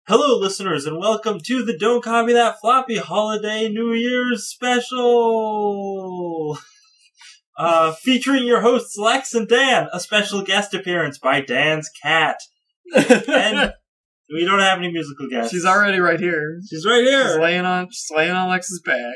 Hello, listeners, and welcome to the Don't Copy That Floppy Holiday New Year's Special! Featuring your hosts Lex and Dan, a special guest appearance by Dan's cat. And we don't have any musical guests. She's already right here. She's right here! She's laying on Lex's bag.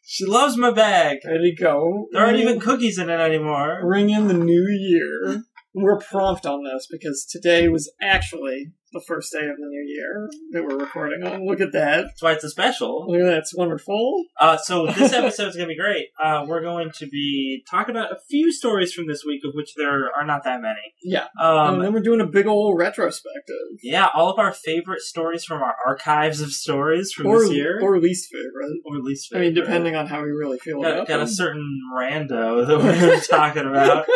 She loves my bag. Ready to go. There aren't even cookies in it anymore. Ring in the new year. We're prompt on this because today was actually the first day of the new year that we're recording on. Look at that. That's why it's a special. Look at that. It's wonderful. So this episode is going to be great. We're going to be talking about a few stories from this week, of which there are not that many. Yeah. And then we're doing a big old retrospective. Yeah, all of our favorite stories from our archives of stories from this year. Or least favorite. Or least favorite. I mean, depending on how we really feel about Got them. a certain rando that we're going to be talking about.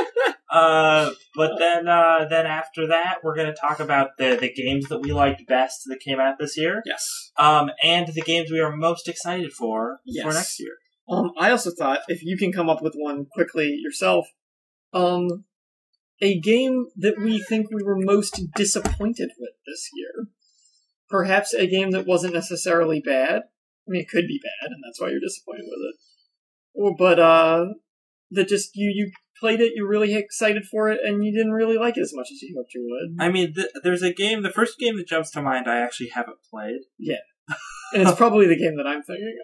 But then after that, we're going to talk about the games that we liked best that came out this year. Yes. And the games we are most excited for next year. I also thought, if you can come up with one quickly yourself, a game that we think we were most disappointed with this year. Perhaps a game that wasn't necessarily bad. I mean, it could be bad, and that's why you're disappointed with it. But, that just, you played it, you're really excited for it, and you didn't really like it as much as you hoped you would. I mean, there's a game, the first game that jumps to mind I actually haven't played. Yeah. And it's probably the game that I'm thinking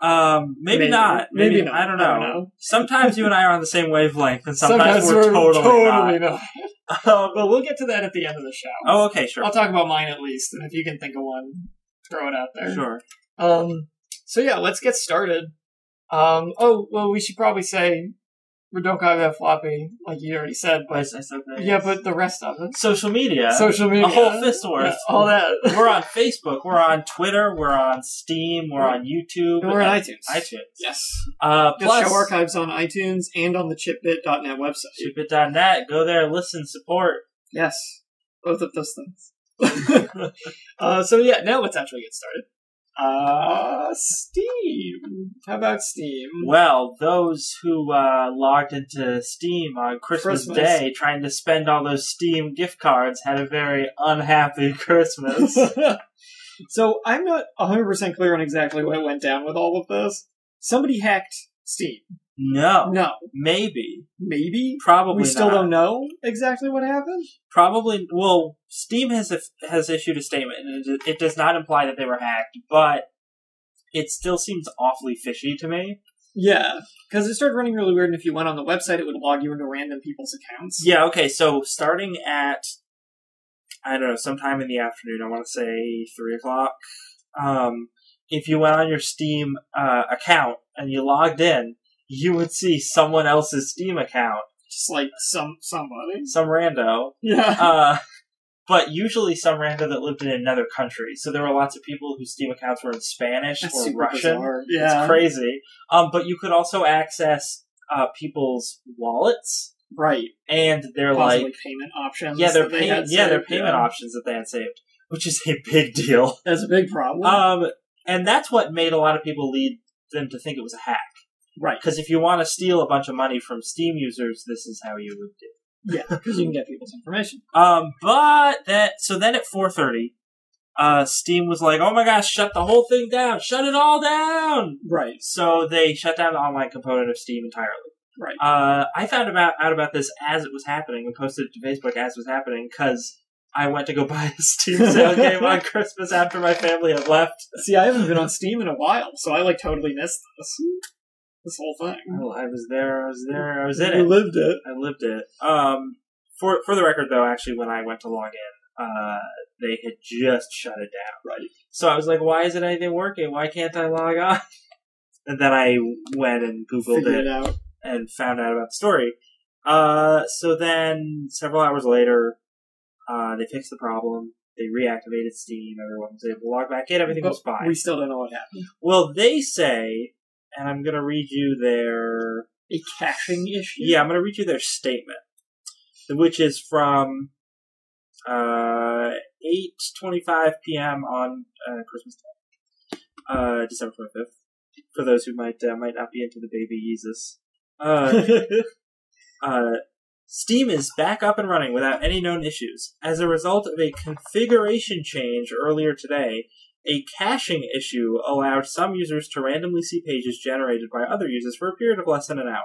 of. Maybe not. Maybe not. I don't know. Sometimes you and I are on the same wavelength, and sometimes we're totally not. But we'll get to that at the end of the show. Oh, okay, sure. I'll talk about mine at least, and if you can think of one, throw it out there. Sure. So yeah, let's get started. We should probably say we don't copy that floppy, like you already said, but I said that. Yeah, but the rest of it. Social media. A whole fist worth. Yeah, all that. We're on Facebook, we're on Twitter, we're on Steam, we're on YouTube. And we're on iTunes. Yes. Plus, show archives on iTunes and on the chipbit.net website. Chipbit.net. Go there, listen, support. Yes. Both of those things. So yeah, now let's actually get started. Steam. How about Steam? Well, those who logged into Steam on Christmas Day trying to spend all those Steam gift cards had a very unhappy Christmas. So I'm not 100% clear on exactly what went down with all of this. Somebody hacked Steam. No. Maybe. Probably We still don't know exactly what happened? Probably. Well, Steam has issued a statement, and it does not imply that they were hacked, but it still seems awfully fishy to me. Yeah, because it started running really weird, and if you went on the website, it would log you into random people's accounts. Yeah, okay, so starting at, I don't know, sometime in the afternoon, I want to say 3 o'clock, if you went on your Steam account and you logged in, you would see someone else's Steam account. Just like somebody. Some rando. Yeah. But usually some rando that lived in another country. So there were lots of people whose Steam accounts were in Spanish or Russian. Bizarre. Yeah. It's crazy. But you could also access people's wallets. Right. And their possibly payment options. Yeah, their payment options that they had saved. Which is a big deal. That's a big problem. And that's what made a lot of people lead them to think it was a hack. Right. Because if you want to steal a bunch of money from Steam users, this is how you would do it. Yeah, because you can get people's information. So then at 4:30, Steam was like, oh my gosh, shut the whole thing down! Shut it all down! Right. So they shut down the online component of Steam entirely. Right. I found out about this as it was happening and posted it to Facebook as it was happening, because I went to go buy a Steam sale game on Christmas after my family had left. See, I haven't been on Steam in a while, so I totally missed this whole thing. Well, I was there, I was in it. You lived it. I lived it. For the record, though, actually, when I went to log in, they had just shut it down. Right. So I was like, why isn't anything working? Why can't I log on? And then I went and Googled it out and found out about the story. So then, several hours later, they fixed the problem. They reactivated Steam. Everyone was able to log back in. Everything was fine. We still don't know what happened. Well, they say, and I'm going to read you their... A caching issue? Yeah, I'm going to read you their statement, which is from 8:25 p.m. on Christmas Day, December 25th. For those who might not be into the baby Jesus. Steam is back up and running without any known issues. As a result of a configuration change earlier today, a caching issue allowed some users to randomly see pages generated by other users for a period of less than an hour.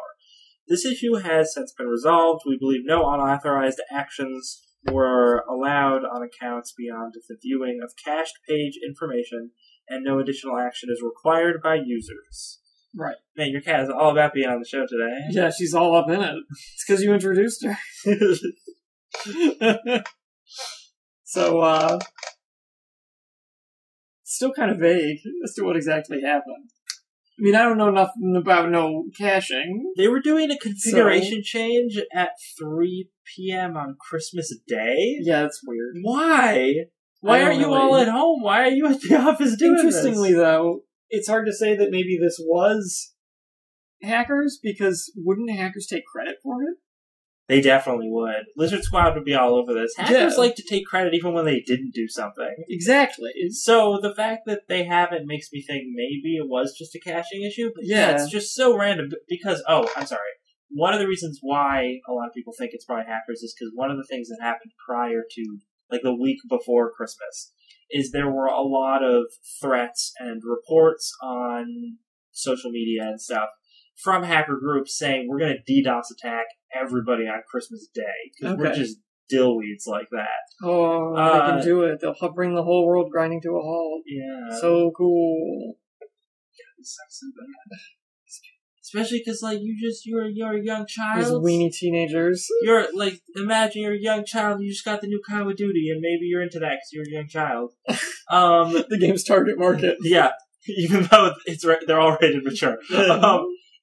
This issue has since been resolved. We believe no unauthorized actions were allowed on accounts beyond the viewing of cached page information, and no additional action is required by users. Right. Man, your cat is all about being on the show today. Yeah, she's all up in it. It's because you introduced her. So, still kind of vague as to what exactly happened. I mean, I don't know nothing about no caching. They were doing a configuration change at 3 p.m. on Christmas Day? Yeah, that's weird. Why? Why aren't you all at home? Why are you at the office doing this? Interestingly, though, it's hard to say that maybe this was hackers, because wouldn't hackers take credit for it? They definitely would. Lizard Squad would be all over this. Hackers like to take credit even when they didn't do something. Exactly. So the fact that they haven't makes me think maybe it was just a caching issue. But yeah, it's just so random because, I'm sorry. One of the reasons why a lot of people think it's probably hackers is because one of the things that happened prior to, like the week before Christmas, is there were a lot of threats and reports on social media and stuff from hacker groups saying we're going to DDoS attack everybody on Christmas Day because we're just dillweeds like that. Oh, they can do it. They'll bring the whole world grinding to a halt. Yeah. So cool. It sucks so bad. Especially because, like, you're a young child. These weenie teenagers. Imagine you're a young child and you just got the new Call of Duty and maybe you're into that because you're a young child. The game's target market. Yeah. Even though they're all rated mature.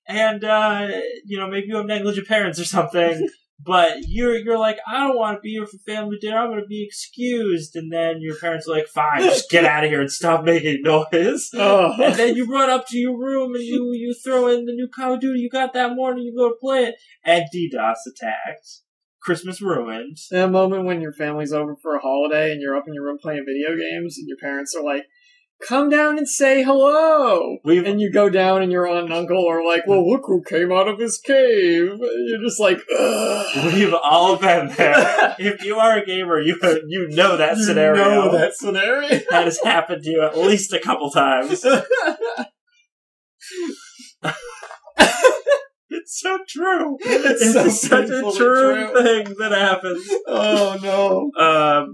Maybe you have negligent parents or something, but you're like, I don't want to be here for family dinner, I'm going to be excused. And then your parents are like, fine, just get out of here and stop making noise. Oh. And then you run up to your room and you throw in the new Call of Duty you got that morning, you go to play it, and DDoS attacked. Christmas ruined. That moment when your family's over for a holiday and you're up in your room playing video games and your parents are like, come down and say hello! And you go down and your aunt and uncle are like, well, look who came out of his cave! And you're just like, ugh. We've all been there. If you are a gamer, you know that scenario. You know that scenario. That has happened to you at least a couple times. It's so true. It's such a true thing that happens. Oh, no.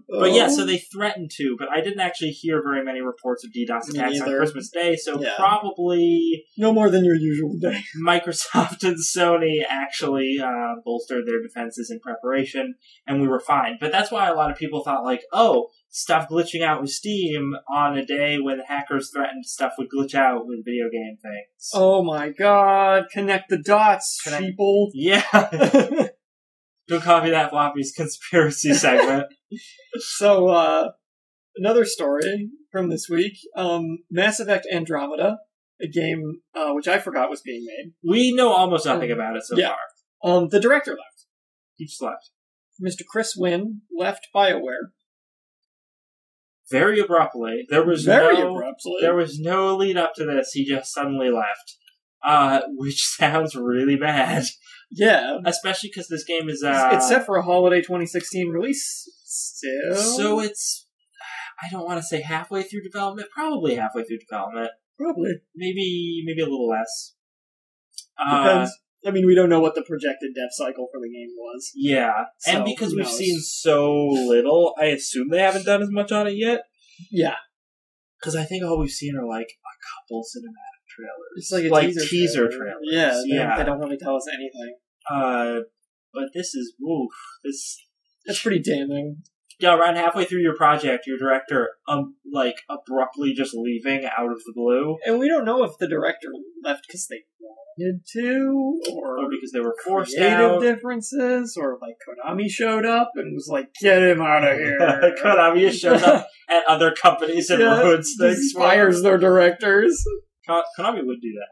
But yeah, so they threatened to, but I didn't actually hear very many reports of DDoS attacks on Christmas Day, so probably... No more than your usual day. Microsoft and Sony actually bolstered their defenses in preparation, and we were fine. But that's why a lot of people thought, like, stuff glitching out with Steam on a day when hackers threatened stuff would glitch out with video game things. Oh my god, connect the dots, people. Yeah. Don't copy that, Floppy's conspiracy segment. So, another story from this week. Mass Effect Andromeda, a game which I forgot was being made. We know almost nothing about it so far. The director left. He just left. Mr. Chris Wynn left BioWare. Very abruptly. There was no lead up to this. He just suddenly left. Which sounds really bad. Yeah. Especially because this game is... it's set for a holiday 2016 release still. So it's... I don't want to say halfway through development. Probably halfway through development. Probably. Maybe a little less. Depends. I mean, we don't know what the projected dev cycle for the game was. Yeah. So, and because we've seen so little, I assume they haven't done as much on it yet. Yeah. Because I think all we've seen are, like, a couple cinematic trailers. It's like a teaser trailer. Yeah. They don't really tell us anything. But this is, That's pretty damning. Yeah, around halfway through your project, your director, abruptly just leaving out of the blue. And we don't know if the director left because they wanted to, or because they were forced out. Differences, or like Konami showed up and was like, get him out of here. Konami shows up at other companies and ruins things. Fires their directors. Konami would do that.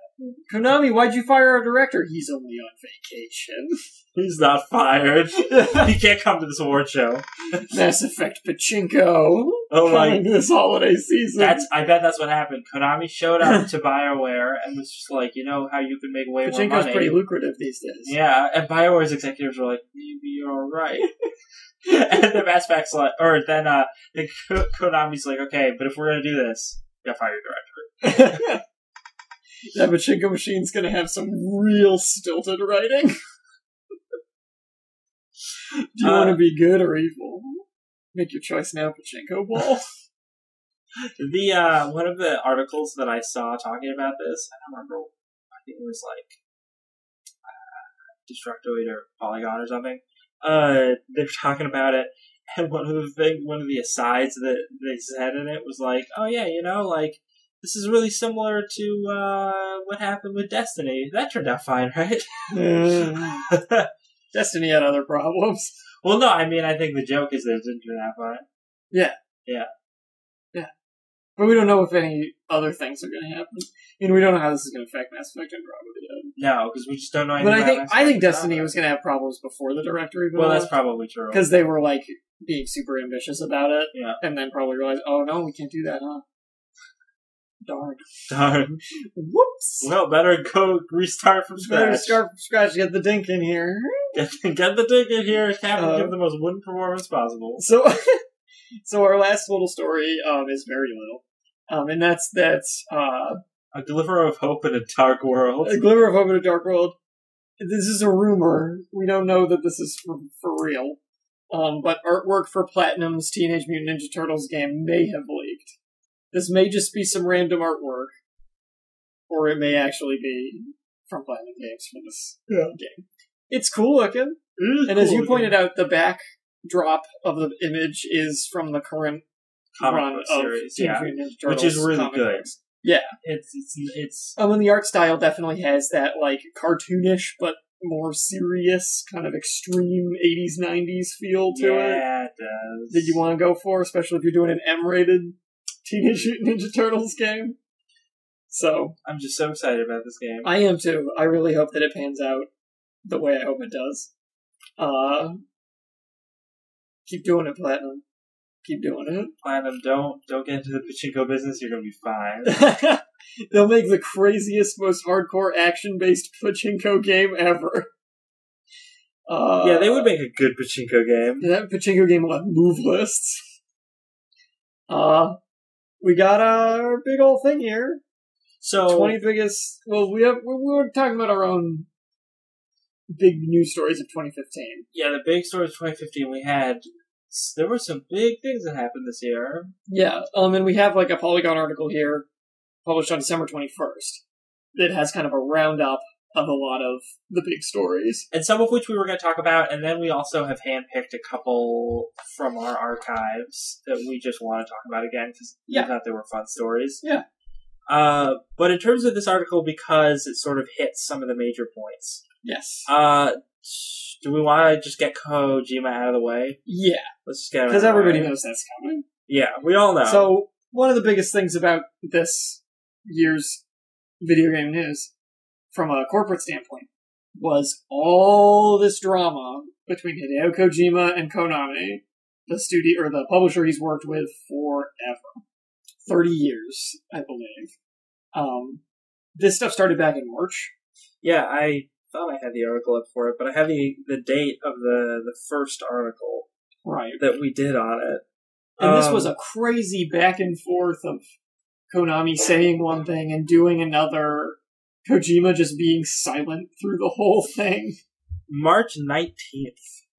Konami, why'd you fire our director? He's only on vacation. He's not fired. He can't come to this award show. Mass Effect Pachinko. Oh, coming this holiday season. I bet that's what happened. Konami showed up to BioWare and was just like, you know how you can make way more money. Pachinko's pretty lucrative these days. Yeah, and BioWare's executives were like, maybe you're right. And the Mass Effect's like, then Konami's like, okay, but if we're gonna do this, you gotta fire your director. That Pachinko machine's gonna have some real stilted writing. Do you want to be good or evil? Make your choice now, Pachinko Ball. One of the articles that I saw talking about this, I don't remember, I think it was like Destructoid or Polygon or something. They were talking about it, and one of the asides that they said in it was like, oh yeah, you know, like, this is really similar to what happened with Destiny. That turned out fine, right? Destiny had other problems. Well, no, I mean, I think the joke is that it didn't turn out fine. Yeah. Yeah. Yeah. But we don't know if any other things are going to happen. And we don't know how this is going to affect Mass Effect Andromeda yet. No, because we just don't know anything about I think Destiny was going to have problems before the directory. Well, that's probably true. Because they were, like, being super ambitious about it. Yeah. And then probably realized, oh, no, we can't do that, huh? Darn. Whoops. Well, better go restart from scratch. Better start from scratch, get the dink in here. Get the dink in here, have give the most wooden performance possible. So our last little story is very little. And that's A glimmer of hope in a dark world. A glimmer of hope in a dark world. This is a rumor. We don't know that this is for real. But artwork for Platinum's Teenage Mutant Ninja Turtles game may have leaked. This may just be some random artwork, or it may actually be from Platinum Games for this game. It's cool looking, and as you pointed out, the backdrop of the image is from the current run of series, Teenage Mutant Ninja Turtles, which is really good. Books. Yeah, it's. And the art style definitely has that like cartoonish but more serious, kind of extreme 80s, 90s feel to it. Yeah, it does. That you want to go for, especially if you're doing an M-rated Teenage Mutant Ninja Turtles game. So I'm just so excited about this game. I am too. I really hope that it pans out the way I hope it does. Keep doing it, Platinum. Keep doing it. Platinum, don't get into the pachinko business. You're gonna be fine. They'll make the craziest, most hardcore action-based pachinko game ever. Yeah, they would make a good pachinko game. That pachinko game will have move lists. We got our big old thing here. So 20 biggest. Well, we were talking about our own big news stories of 2015. Yeah, the big stories of 2015. There were some big things that happened this year. Yeah, and we have like a Polygon article here, published on December 21st, that has kind of a roundup of a lot of the big stories. And some of which we were going to talk about, and then we also have handpicked a couple from our archives that we just want to talk about again, because we thought they were fun stories. Yeah. But in terms of this article, because it sort of hits some of the major points. Yes. Do we want to just get Kojima out of the way? Yeah. Let's just get it because everybody knows that's coming. Yeah, we all know. So, one of the biggest things about this year's video game news, from a corporate standpoint, was all this drama between Hideo Kojima and Konami, the studio or the publisher he's worked with forever. 30 years, I believe. This stuff started back in March. Yeah, I thought I had the article up for it, but I have the date of the first article that we did on it. And this was a crazy back and forth of Konami saying one thing and doing another, Kojima just being silent through the whole thing. March 19th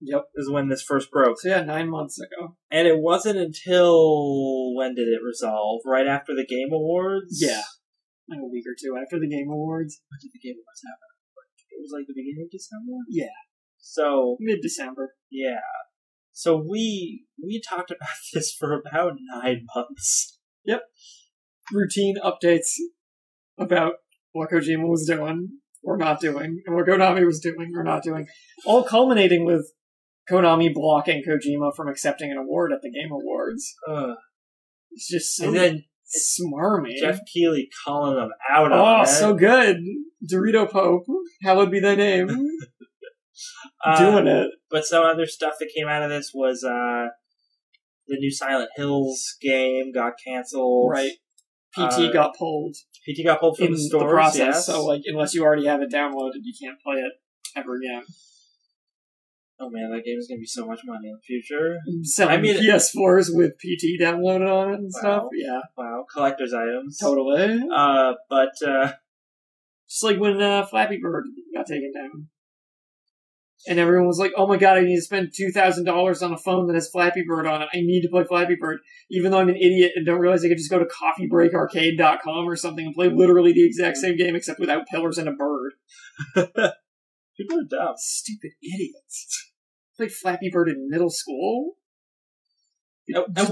is when this first broke. So yeah, 9 months ago. And it wasn't until, when did it resolve? Right after the Game Awards? Yeah. Like a week or two after the Game Awards. When did the Game Awards happen? It was like the beginning of December? Yeah. So... mid-December. Yeah. So we talked about this for about 9 months. Yep. Routine updates about what Kojima was doing or not doing, and what Konami was doing or not doing. All culminating with Konami blocking Kojima from accepting an award at the Game Awards. It's just so Smarmy. Jeff Keighley calling them out on it. Oh, so good. Dorito Pope. Hallowed be thy name. Doing it. But some other stuff that came out of this was the new Silent Hills game got canceled. Right. PT got pulled. PT got pulled from in the stores, the process, yes. so unless you already have it downloaded, you can't play it ever again. Oh man, that game is going to be so much money in the future. Selling PS4s with PT downloaded on it and stuff, yeah. Wow, collector's items. Totally. Just like when Flappy Bird got taken down. And everyone was like, oh my god, I need to spend $2,000 on a phone that has Flappy Bird on it. I need to play Flappy Bird. Even though I'm an idiot and don't realize I could just go to coffeebreakarcade.com or something and play literally the exact same game except without pillars and a bird. People are dumb. Stupid idiots. Played Flappy Bird in middle school?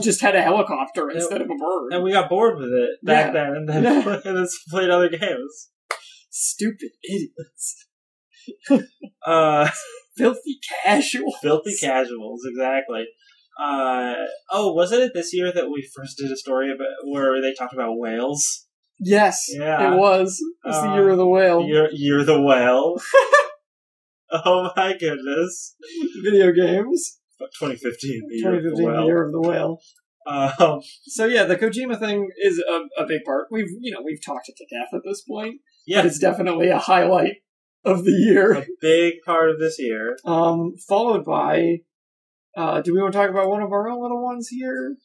Just had a helicopter instead of a bird. And we got bored with it back then and then played other games. Stupid idiots. Filthy casuals, exactly. Wasn't it this year that we first did a story about where they talked about whales? Yes, yeah. It was. It's the year of the whale. Year of the whale. Oh my goodness. Video games. 2015, the the year of the whale. So yeah, the Kojima thing is a big part. We've talked it to death at this point. Yeah, but it's definitely a highlight of the year. A big part of this year. Followed by, do we want to talk about one of our own little ones here?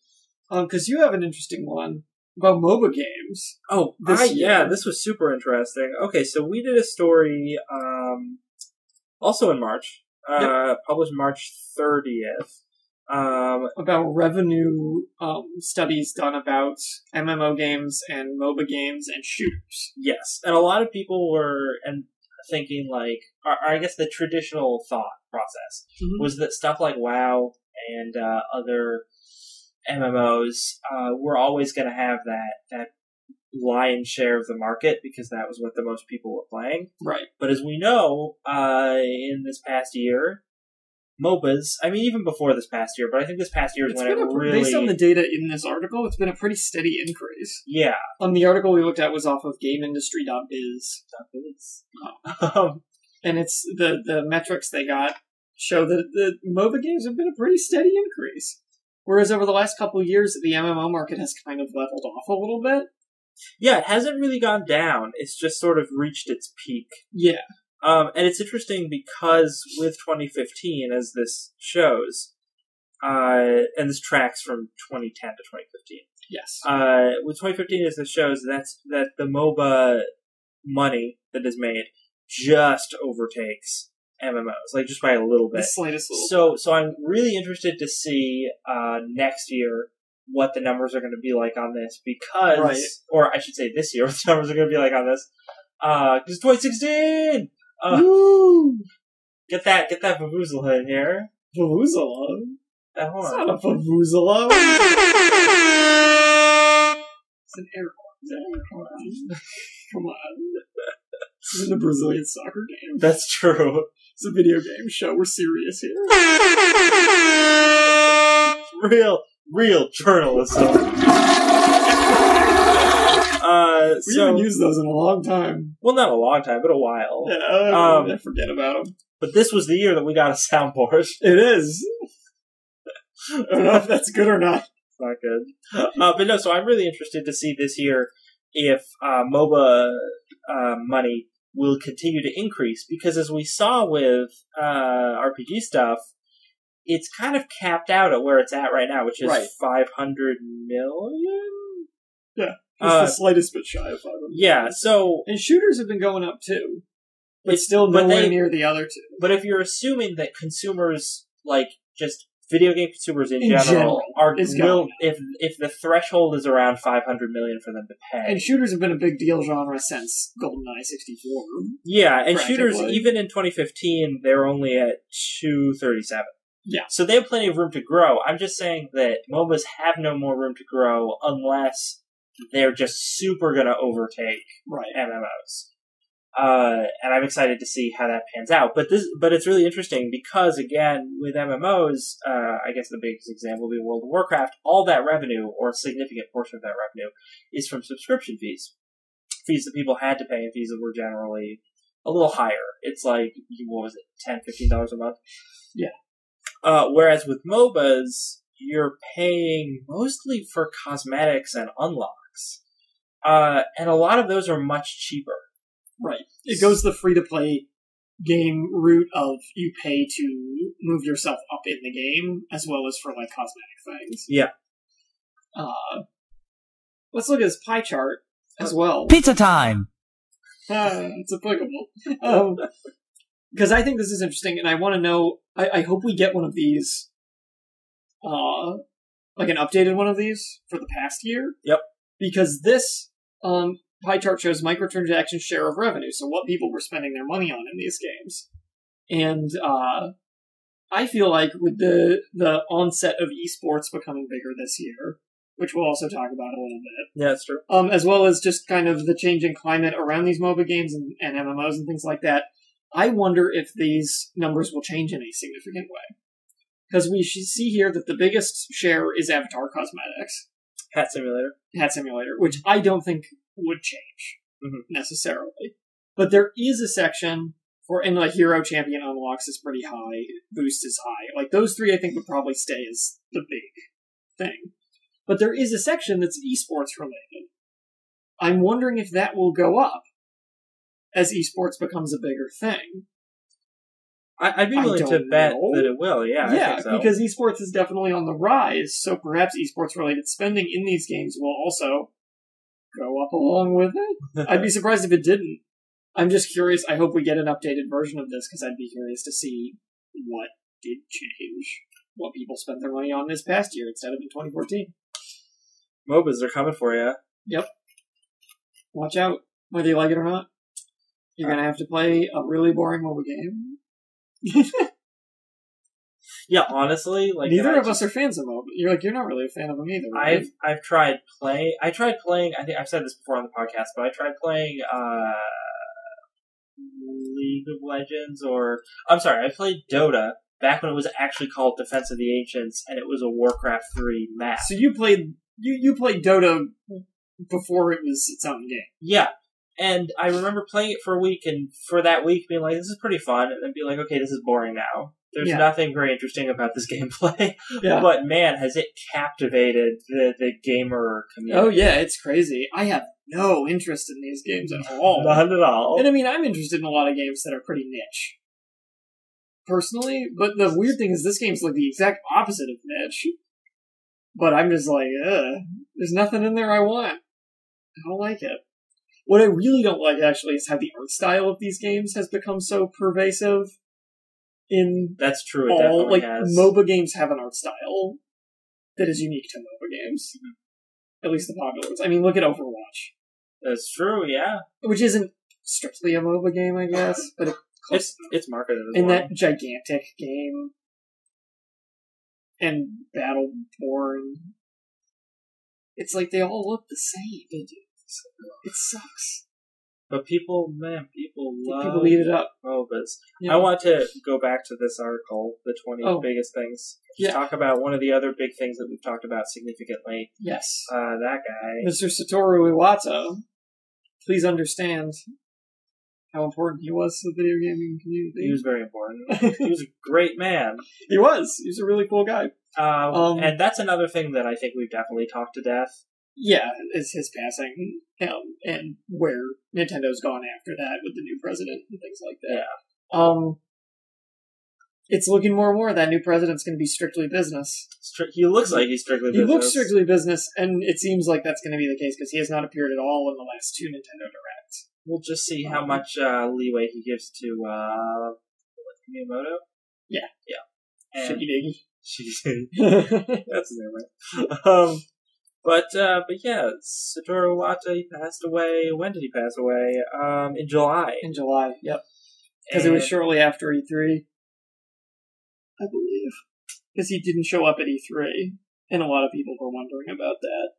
Because you have an interesting one about MOBA games. Oh, this was super interesting. Okay, so we did a story, also in March, published March 30th, about revenue studies done about MMO games and MOBA games and shooters. Yes, and a lot of people were thinking like, or I guess the traditional thought process was that stuff like WoW and other MMOs were always going to have that lion's share of the market because that was what the most people were playing. Right. But as we know, in this past year, MOBAs, I mean, even before this past year, but I think this past year is when it really... Based on the data in this article, it's been a pretty steady increase. Yeah. The article we looked at was off of GameIndustry.biz. And it's the metrics they got show that the MOBA games have been a pretty steady increase. Whereas over the last couple of years, the MMO market has kind of leveled off a little bit. Yeah, it hasn't really gone down. It's just sort of reached its peak. Yeah. And it's interesting because with 2015, as this shows, and this tracks from 2010 to 2015. Yes. With 2015, as this shows, that the MOBA money that is made just overtakes MMOs, like just by a little bit. The slightest little. So I'm really interested to see next year what the numbers are going to be like on this because, or I should say this year, what the numbers are going to be like on this. Because 2016! Woo! Get that Vuvuzela in here. Vuvuzela? That horn. It's not a Vuvuzela. It's an air horn. Come on. This isn't a Brazilian soccer game. That's true. It's a video game show. We're serious here. Real journalism. We haven't used those in a long time. Well, not a long time, but a while. Yeah, I forget about them. But this was the year that we got a soundboard. It is. I don't know if that's good or not. It's not good. But no, so I'm really interested to see this year if MOBA money will continue to increase. Because as we saw with RPG stuff, it's kind of capped out at where it's at right now, which is 500 million? Yeah. It's the slightest bit shy of 500. Yeah, so... And shooters have been going up, too. But still nowhere near the other two. But if you're assuming that consumers, like, just video game consumers in general if the threshold is around 500 million for them to pay. And shooters have been a big deal genre since GoldenEye 64. Yeah, and shooters, even in 2015, they're only at 237. Yeah. So they have plenty of room to grow. I'm just saying that MOBAs have no more room to grow unless they're just super going to overtake MMOs. And I'm excited to see how that pans out. But it's really interesting because, again, with MMOs, I guess the biggest example would be World of Warcraft. All that revenue, or a significant portion of that revenue, is from subscription fees. Fees that people had to pay, and fees that were generally a little higher. It's like, what was it, $10, $15 a month? Yeah. Whereas with MOBAs, you're paying mostly for cosmetics and unlocks. And a lot of those are much cheaper. Right. It goes the free-to-play game route of you pay to move yourself up in the game, as well as for, like, cosmetic things. Yeah. Let's look at this pie chart as well. Pizza time! It's applicable. Because I think this is interesting, and I want to know, I hope we get one of these, like an updated one of these for the past year. Yep. Because this, pie chart shows microtransaction share of revenue, so what people were spending their money on in these games. And I feel like with the onset of esports becoming bigger this year, which we'll also talk about a little bit. Yeah, that's true. As well as just kind of the changing climate around these MOBA games and MMOs and things like that, I wonder if these numbers will change in a significant way. Because we should see here that the biggest share is avatar cosmetics. Hat Simulator, which I don't think would change necessarily. But there is a section and like hero champion unlocks is pretty high, boost is high. Like those three I think would probably stay as the big thing. But there is a section that's esports related. I'm wondering if that will go up as esports becomes a bigger thing. I'd be willing to bet that it will, yeah. Yeah, I think so. Because esports is definitely on the rise, so perhaps esports-related spending in these games will also go up along with it. I'd be surprised if it didn't. I'm just curious. I hope we get an updated version of this, because I'd be curious to see what did change, what people spent their money on this past year instead of in 2014. MOBAs are coming for you. Yep. Watch out, whether you like it or not. You're going to have to play a really boring MOBA game. Yeah, honestly, like neither of us are fans of MOBA. You're not really a fan of them either. Right? I've tried playing. I think I've said this before on the podcast, but I tried playing League of Legends, I played Dota back when it was actually called Defense of the Ancients, and it was a Warcraft 3 map. So you played Dota before it was its own game. Yeah. And I remember playing it for a week, and for that week being like, this is pretty fun, and then be like, okay, this is boring now. There's nothing very interesting about this gameplay. Yeah. But man, has it captivated the gamer community. Oh yeah, it's crazy. I have no interest in these games at all. Not at all. And I mean, I'm interested in a lot of games that are pretty niche. Personally, but the weird thing is this game's like the exact opposite of niche. But I'm just like, there's nothing in there I want. I don't like it. What I really don't like, actually, is how the art style of these games has become so pervasive. That's true. It definitely has. MOBA games have an art style that is unique to MOBA games. At least the popular ones. I mean, look at Overwatch. That's true. Yeah. Which isn't strictly a MOBA game, I guess, but it's marketed as in that gigantic game. And Battleborn. It's like they all look the same. They do. It sucks. But people eat it up. MOBAs. Yeah. I want to go back to this article, the 20 biggest things. Talk about one of the other big things that we've talked about significantly. Yes. That guy. Mr. Satoru Iwata. Please understand how important he was to the video gaming community. He was very important. He was a great man. He was. He was a really cool guy. And that's another thing that I think we've definitely talked to death. Yeah, is his passing, and where Nintendo's gone after that with the new president and things like that. Yeah. It's looking more and more that new president's going to be strictly business. He looks like he's strictly business. He looks strictly business, and it seems like that's going to be the case because he has not appeared at all in the last 2 Nintendo Directs. We'll just see how much leeway he gives to Miyamoto. Yeah. Yeah. Shiggy Diggy. That's his name, right? But yeah, Satoru Iwata, he passed away. When did he pass away? In July. In July, yep. Because it was shortly after E3, I believe. Because he didn't show up at E3, and a lot of people were wondering about that.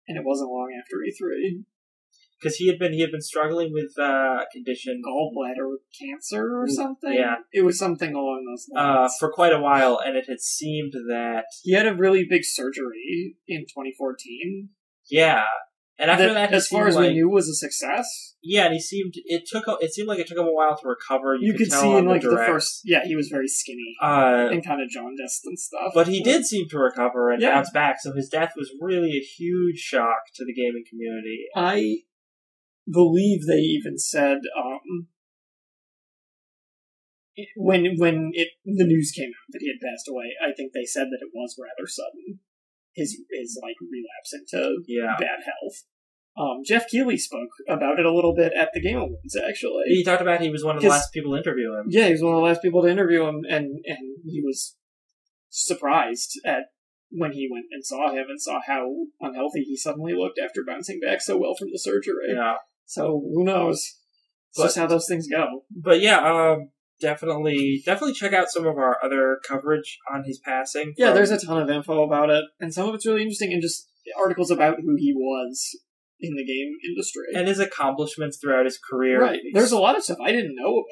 And it wasn't long after E3. because he had been struggling with a condition, Gallbladder cancer or something? Yeah. It was something along those lines. for quite a while, and it had seemed that He had a really big surgery in 2014. yeah. And after that, as far as we knew, was a success. Yeah, and it seemed like it took him a while to recover. You could tell see in like the first, he was very skinny and kind of jaundiced and stuff. But he did seem to recover and bounce back. So his death was really a huge shock to the gaming community. I believe they even said when the news came out that he had passed away. I think they said that it was rather sudden. His like relapse into bad health. Jeff Keighley spoke about it a little bit at the Game Awards, actually. He talked about he was one of the last people to interview him. Yeah, he was one of the last people to interview him, and he was surprised at when he went and saw him and saw how unhealthy he suddenly looked after bouncing back so well from the surgery. Yeah. So, who knows? It's just how those things go. But yeah, definitely check out some of our other coverage on his passing. Yeah, there's a ton of info about it, and some of it's really interesting, and just articles about who he was in the game industry. And his accomplishments throughout his career. Right. There's a lot of stuff I didn't know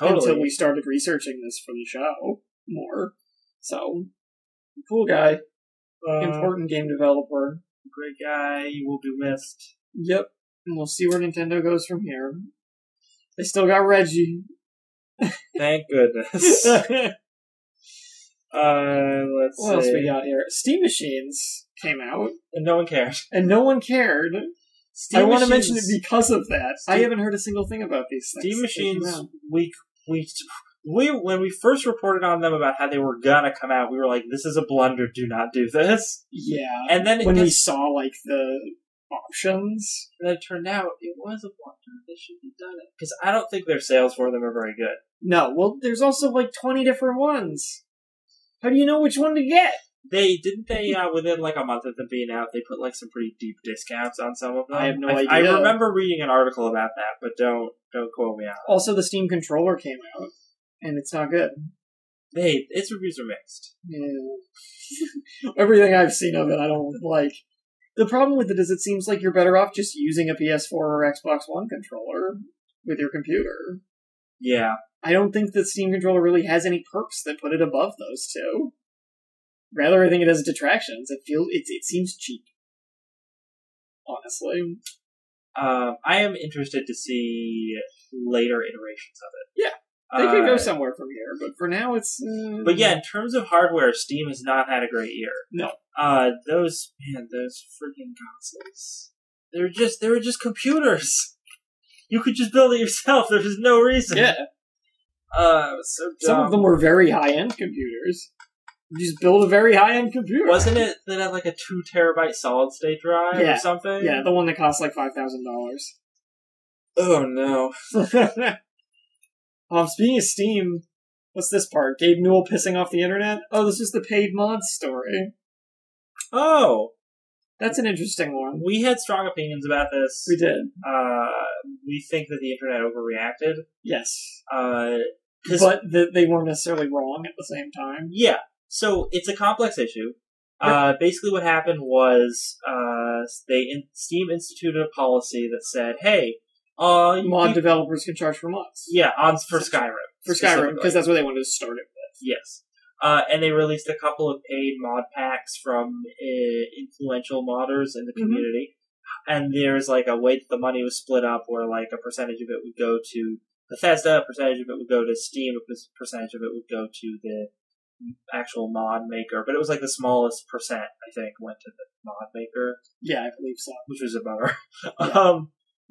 about until we started researching this for the show more. So, cool guy. Important game developer. Great guy. He will be missed. Yep. And we'll see where Nintendo goes from here. They still got Reggie. Thank goodness. Let's see. What else we got here? Steam Machines came out. And no one cared. I want to mention it because of that. I haven't heard a single thing about these things. Steam Machines, we when we first reported on them about how they were gonna come out, we were like, this is a blunder, do not do this. Yeah. And then we saw, like, the options, and it turned out it was a blunder. They shouldn't have done it. Because I don't think their sales for them are very good. No, well, there's also, like, 20 different ones. How do you know which one to get? Didn't they within like a month of them being out, they put like some pretty deep discounts on some of them. I have no idea. I remember reading an article about that, but don't quote me on it. Also, the Steam controller came out, and it's not good. Hey, its reviews are mixed. Yeah. Everything I've seen of it, I don't like. The problem with it is it seems like you're better off just using a PS4 or Xbox One controller with your computer. Yeah. I don't think the Steam controller really has any perks that put it above those two. Rather, I think it has detractions. It seems cheap. Honestly. I am interested to see later iterations of it. Yeah. They could go somewhere from here, but for now it's... But yeah, in terms of hardware, Steam has not had a great year. No. Those freaking consoles. They were just computers. You could just build it yourself. There's just no reason. Yeah. It was so dumb. Some of them were very high-end computers. You just build a very high-end computer. Wasn't it that had like a 2 terabyte solid-state drive or something? Yeah, the one that cost like $5,000. Oh, no. Speaking of Steam, what's this part? Gabe Newell pissing off the internet? Oh, this is the paid mods story. Oh! That's an interesting one. We had strong opinions about this. We did. We think that the internet overreacted. Yes. But they weren't necessarily wrong at the same time. Yeah. So, it's a complex issue. Basically what happened was, Steam instituted a policy that said, hey, mod developers can charge for mods. Yeah, for Skyrim. For Skyrim, because that's what they wanted to start it with. Yes. And they released a couple of paid mod packs from influential modders in the community. And there's like a way that the money was split up where like a percentage of it would go to Bethesda, a percentage of it would go to Steam, a percentage of it would go to the actual mod maker. But it was like the smallest percent, I think, went to the mod maker. Yeah, I believe so. Which was a bummer. Yeah.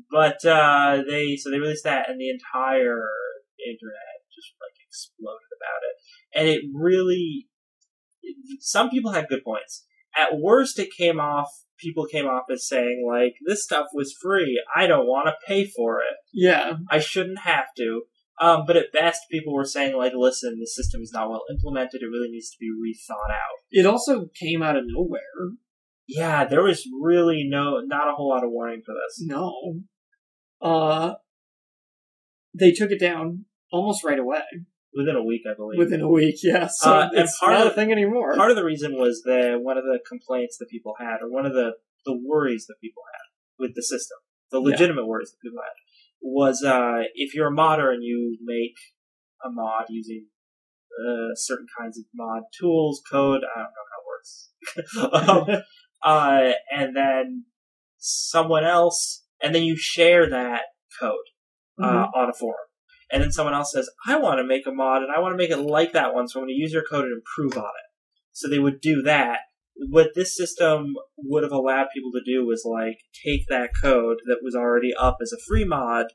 But they released that, and the entire internet just like exploded about it. And it really, some people had good points. At worst, people came off as saying like, this stuff was free. I don't want to pay for it. Yeah. I shouldn't have to. But at best, people were saying like, listen, the system is not well implemented. It really needs to be rethought out. It also came out of nowhere. Yeah, there was really not a whole lot of warning for this. No. They took it down almost right away. Within a week, I believe. Within a week, yeah. So it's not a thing anymore. Part of the reason was one of the complaints that people had, or one of the worries that people had with the system, the legitimate worries that people had, was if you're a modder and you make a mod using certain kinds of mod tools, code, I don't know how it works, and then someone else, and then you share that code on a forum. And then someone else says, I want to make a mod, and I want to make it like that one, so I'm going to use your code and improve on it. So they would do that. What this system would have allowed people to do was, like, take that code that was already up as a free mod,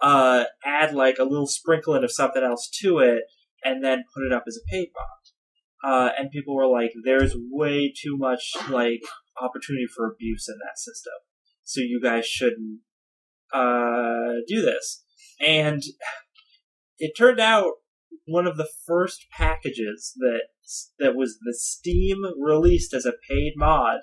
add, like, a little sprinkling of something else to it, and then put it up as a paid mod. And people were like, there's way too much, like, opportunity for abuse in that system. So you guys shouldn't do this. And it turned out one of the first packages that was the Steam released as a paid mod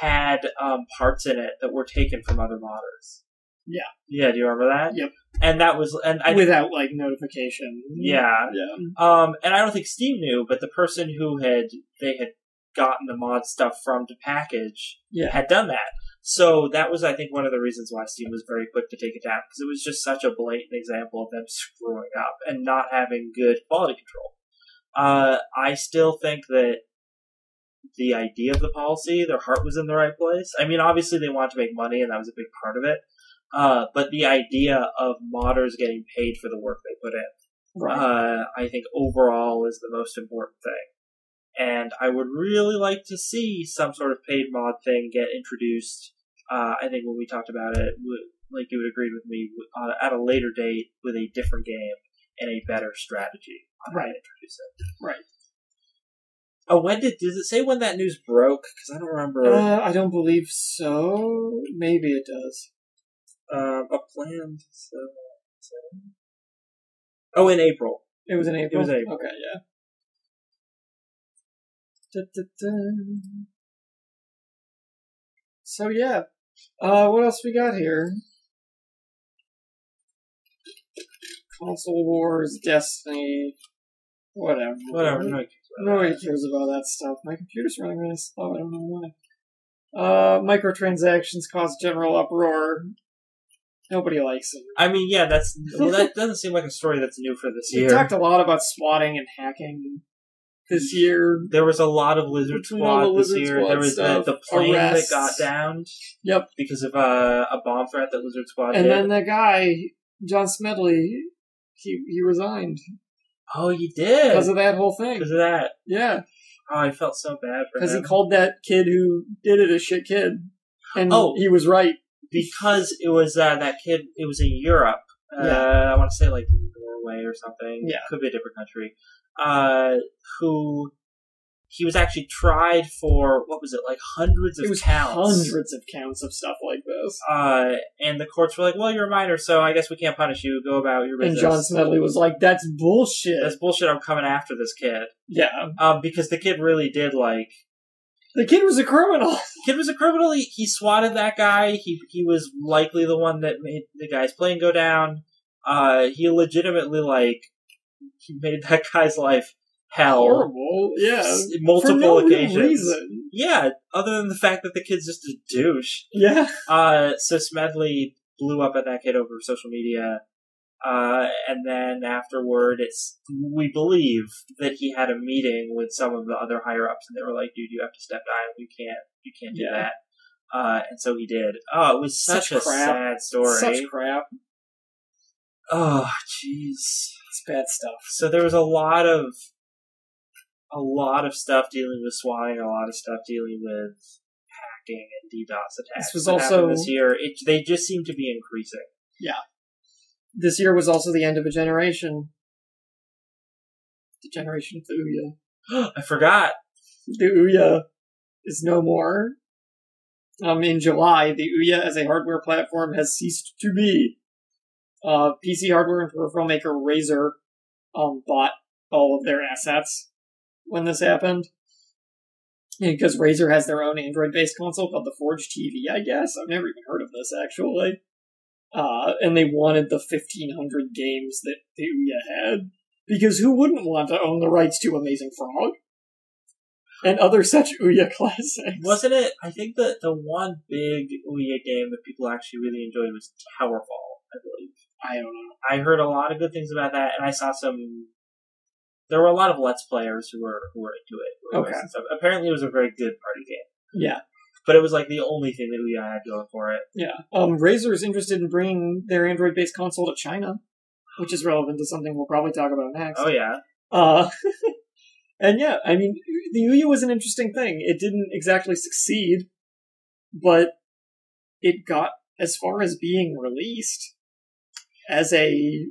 had parts in it that were taken from other modders. Yeah. Yeah, do you remember that? Yep. And that was without like notification. Yeah. Yeah. And I don't think Steam knew, but the person who had gotten the mod stuff from to package had done that. So that was, I think, one of the reasons why Steam was very quick to take it down, because it was just such a blatant example of them screwing up and not having good quality control. I still think that the idea of the policy, their heart was in the right place. I mean, obviously they wanted to make money, and that was a big part of it. But the idea of modders getting paid for the work they put in, I think overall is the most important thing. And I would really like to see some sort of paid mod thing get introduced. I think when we talked about it, like you would agree with me, at a later date with a different game and a better strategy on how to introduce it. Right. Oh, does it say when that news broke? Because I don't remember. I don't believe so. Maybe it does. A planned. Oh, in April. It was in April? It was in April. Okay, yeah. So yeah, what else we got here? Console Wars, Destiny, whatever. Nobody cares about that stuff. My computer's running really slow. I don't know why. Microtransactions cause general uproar. Nobody likes it. I mean, yeah, that doesn't seem like a story that's new for this year. We talked a lot about swatting and hacking this year. There was a lot of Lizard Squad this year. There was the plane that got downed. Yep. Because of a bomb threat that Lizard Squad did. And then that guy, John Smedley, he resigned. Oh, he did? Because of that whole thing. Because of that. Yeah. Oh, I felt so bad for him. Because he called that kid who did it a shit kid. And he was right. Because it was that kid, it was in Europe. I want to say like Norway or something. Yeah. Could be a different country. Who he was actually tried for, what was it, like hundreds of counts. Hundreds of counts of stuff like this. And the courts were like, well, you're a minor, so I guess we can't punish you. Go about your business. And John Smedley was like, that's bullshit. That's bullshit. I'm coming after this kid. Yeah. Because the kid really did, like... The kid was a criminal. The kid was a criminal. He swatted that guy. He was likely the one that made the guy's plane go down. He legitimately, like... He made that guy's life hell. Horrible, yeah. Multiple for no occasions. Reason. Yeah, other than the fact that the kid's just a douche. Yeah. So Smedley blew up at that kid over social media. And then afterward, we believe that he had a meeting with some of the other higher ups, and they were like, "Dude, you have to step down. You can't do that." And so he did. Oh, it was such a sad story. Such crap. Oh, jeez. It's bad stuff. So there was a lot of stuff dealing with swatting, a lot of stuff dealing with hacking and DDoS attacks. This was also this year. They just seem to be increasing. Yeah. This year was also the end of a generation. The generation of the Ouya. I forgot. The Ouya is no more. In July, the Ouya as a hardware platform has ceased to be. PC hardware and peripheral maker Razer bought all of their assets when this happened. Because Razer has their own Android-based console called the Forge TV, I guess. I've never even heard of this, actually. And they wanted the 1,500 games that the Ouya had. Because who wouldn't want to own the rights to Amazing Frog? and other such Ouya classics. Wasn't it? I think that the one big Ouya game that people actually really enjoyed was Towerfall, I believe. I don't know. I heard a lot of good things about that, and I saw some. There were a lot of Let's Players who were into it. Okay. Apparently, it was a very good party game. Yeah. But it was like the only thing that Ouya had going for it. Yeah. Razer is interested in bringing their Android-based console to China, which is relevant to something we'll probably talk about next. Oh, yeah. And yeah, I mean, the Ouya was an interesting thing. It didn't exactly succeed, but it got as far as being released as a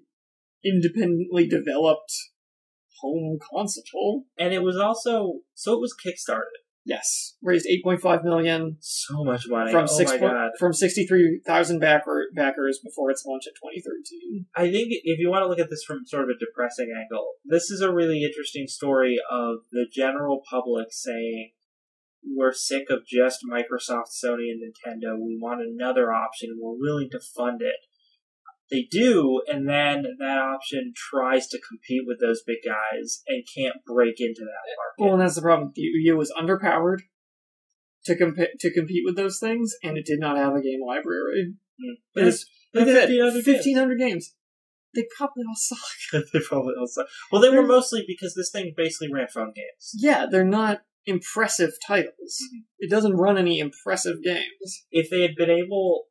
independently developed home console. And it was also... So it was Kickstarted. Yes. Raised $8.5 million. So much money. From my God. From 63,000 backers before its launch in 2013. I think if you want to look at this from sort of a depressing angle, this is a really interesting story of the general public saying, we're sick of just Microsoft, Sony, and Nintendo. We want another option. We're willing to fund it. They do, and then that option tries to compete with those big guys and can't break into that market. Well, and that's the problem. The Ouya was underpowered to compete with those things, and it did not have a game library. But it's 1,500 games. They probably all suck. They probably all suck. Well, they were mostly because this thing basically ran phone games. Yeah, they're not impressive titles. Mm-hmm. It doesn't run any impressive games. If they had been able...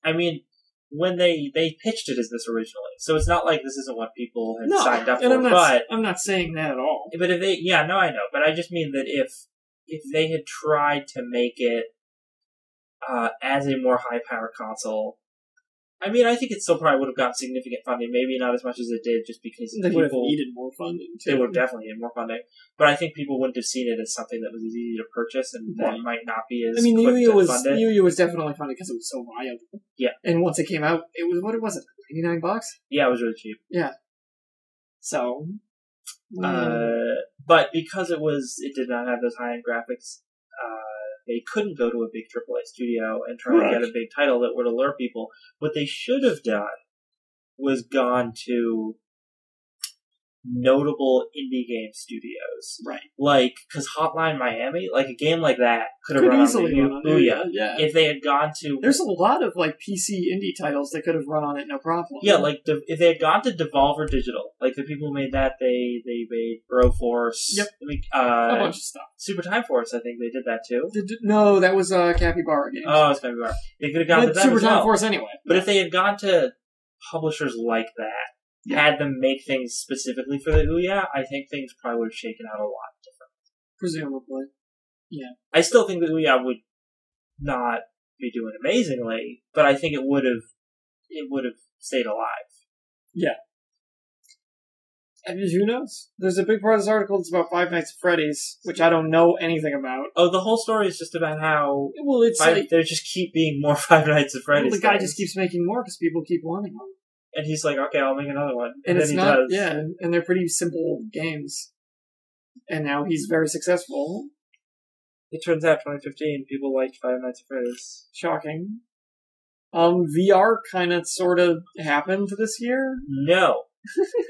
I mean... When they pitched it as this originally, so it's not like this isn't what people had signed up for. And I'm not saying that at all. But if they, I know. But I just mean that if they had tried to make it as a more high-powered console, I mean, I think it still probably would have gotten significant funding. Maybe not as much as it did, just because they would have needed more funding. They would have definitely needed more funding. But I think people wouldn't have seen it as something that was as easy to purchase, and that might not be as. I mean, the Ouya was definitely funded because it was so viable. Yeah. And once it came out, it was $99? Yeah, it was really cheap. Yeah. So. But because it did not have those high-end graphics. They couldn't go to a big AAA studio and try to get a big title that would allure people. What they should have done was gone to notable indie game studios. Right. Like, because Hotline Miami, like a game like that could have run easily on Ouya. Yeah. If they had gone to... There's a lot of, like, PC indie titles that could have run on it no problem. Yeah, like, if they had gone to Devolver Digital, like the people who made that, they made Broforce. Yep. A bunch of stuff. Super Time Force, I think they did that too. No, that was Capybara Games. Oh, it's Capybara. They could have gone to that Super as well. Time Force anyway. But if they had gone to publishers like that, had them make things specifically for the Ouya, I think things probably would have shaken out a lot different. Presumably. Yeah. I still think the Ouya would not be doing amazingly, but I think it would have stayed alive. Yeah. I mean, who knows? There's a big part of this article that's about Five Nights at Freddy's, which I don't know anything about. Oh, the whole story is just about how there just keep being more Five Nights at Freddy's. Well, the guy just keeps making more because people keep wanting them. And he's like, okay, I'll make another one. And then he does. Yeah, and they're pretty simple games. And now he's very successful. It turns out 2015, people liked Five Nights at Freddy's. Shocking. VR kind of sort of happened this year? No.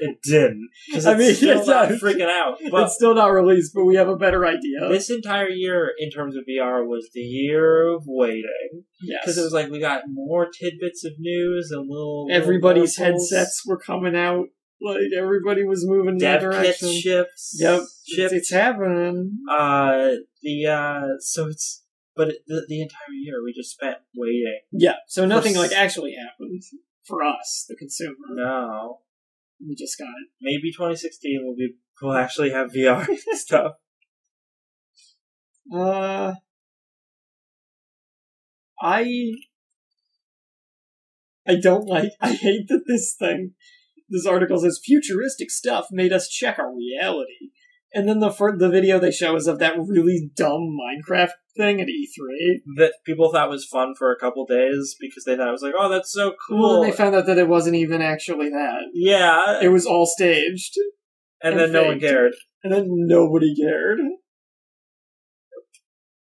It didn't. Because it's still not freaking out. But it's still not released, but we have a better idea. This entire year, in terms of VR, was the year of waiting. Yes. Because it was like, we got more tidbits of news and little... Everybody's headsets were coming out. Like, everybody was moving in that direction. Dev kit ships. Yep. It's happening. So it's... But the entire year, we just spent waiting. Yeah, so nothing, actually happened for us, the consumer. No. We just got it. Maybe 2016 we'll actually have VR stuff. I hate that this article says futuristic stuff made us check our reality. And then the video they show is of that really dumb Minecraft thing at E3. That people thought was fun for a couple days because they thought it was like, oh, that's so cool. Well, and they found out that it wasn't even actually that. Yeah. It was all staged. And then no one cared. And then nobody cared.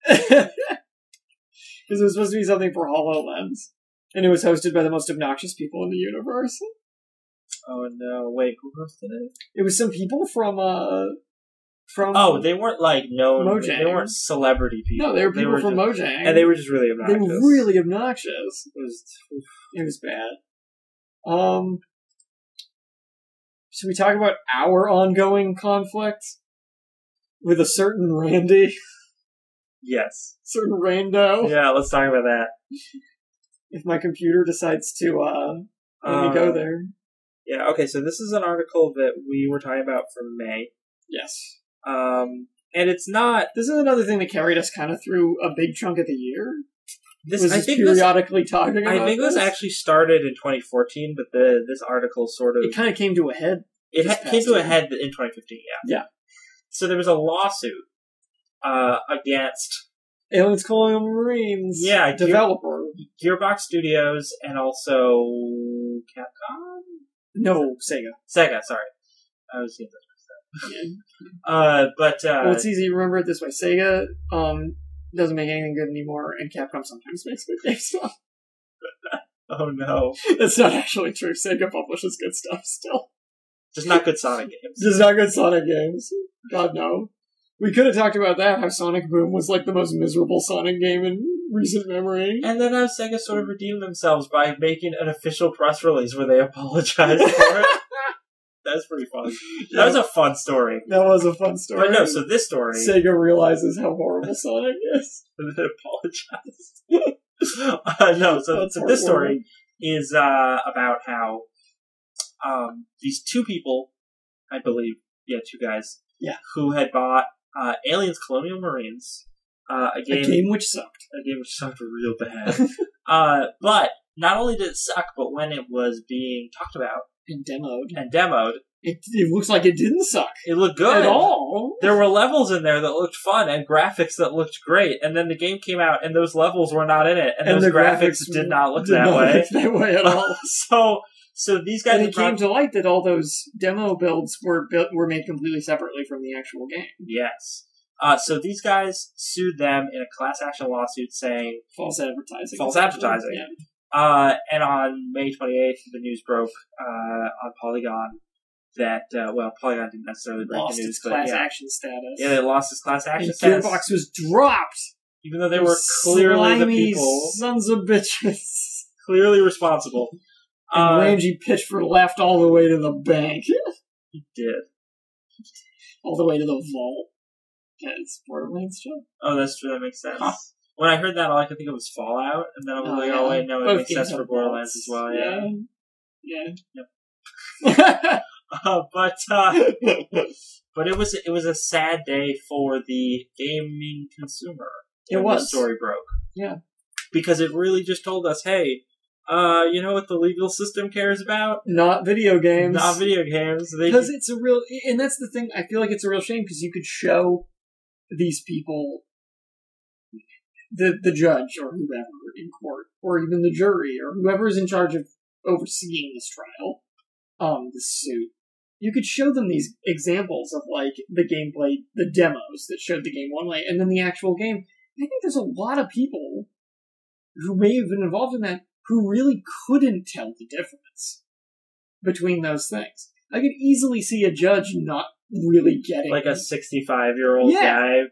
Because it was supposed to be something for HoloLens. And it was hosted by the most obnoxious people in the universe. Oh no, wait, who hosted it? It was some people from from... Oh, they weren't, like, known... Mojang. They weren't celebrity people. No, they were people from just, Mojang. And they were just really obnoxious. They were really obnoxious. It was bad. Should we talk about our ongoing conflict with a certain Randy? Yes. Certain Rando? Yeah, let's talk about that. If my computer decides to let me go there. Yeah, okay, so this is an article that we were talking about from May. Yes. And it's not... This is another thing that carried us kind of through a big chunk of the year. Talking about I think this actually started in 2014, but this article sort of... It kind of came to a head. It came to a head in 2015, yeah. Yeah. So there was a lawsuit against... Aliens Colonial Marines. Yeah. Developer. Gearbox Studios and also Capcom? No, Sega. Sega, sorry. I was getting that. Well, it's easy to remember it this way. Sega doesn't make anything good anymore, and Capcom sometimes makes good game stuff. Oh no. That's not actually true. Sega publishes good stuff still. Just not good Sonic games. Just not good Sonic games. God, no. We could have talked about that, how Sonic Boom was like the most miserable Sonic game in recent memory. And then how Sega sort of redeemed themselves by making an official press release where they apologized for it. That's pretty fun. That was a fun story. That was a fun story. But no, so this story... Sega realizes how horrible Sonic is. And then apologized. So this story is about how these two people, I believe, two guys, who had bought Aliens Colonial Marines, a game which sucked. A game which sucked real bad. But not only did it suck, but when it was being talked about and demoed, it looks like it didn't suck. It looked good at all. There were levels in there that looked fun and graphics that looked great, and then the game came out and those levels were not in it, and those graphics did not look that way at all. So these guys... And it came to light that all those demo builds were made completely separately from the actual game. Yes. So these guys sued them in a class action lawsuit saying... False advertising. Yeah. And on May 28th, the news broke on Polygon that, Polygon didn't necessarily break the news. Its class action status. Yeah, they lost its class action status. Gearbox was dropped! Even though they were clearly the people... sons of bitches. Clearly responsible. And Ramsey Pitchford laughed all the way to the bank. He did. All the way to the vault. Yeah, it's Borderlands joke. Oh, that's true. That makes sense. Huh. When I heard that, all I could think of was Fallout, and then I was oh wait, no, it makes sense for Borderlands as well. Yeah. Yep. But it was a sad day for the gaming consumer. It was. The story broke. Yeah. Because it really just told us, hey, you know what the legal system cares about? Not video games. Not video games. Because it's a real... And that's the thing, I feel like it's a real shame, because you could show these people, the judge, or whoever in court, or even the jury, or whoever is in charge of overseeing this trial, this suit. You could show them these examples of, like, the gameplay, the demos that showed the game one way, and then the actual game. I think there's a lot of people who may have been involved in that who really couldn't tell the difference between those things. I could easily see a judge not really getting... Like a 65-year-old guy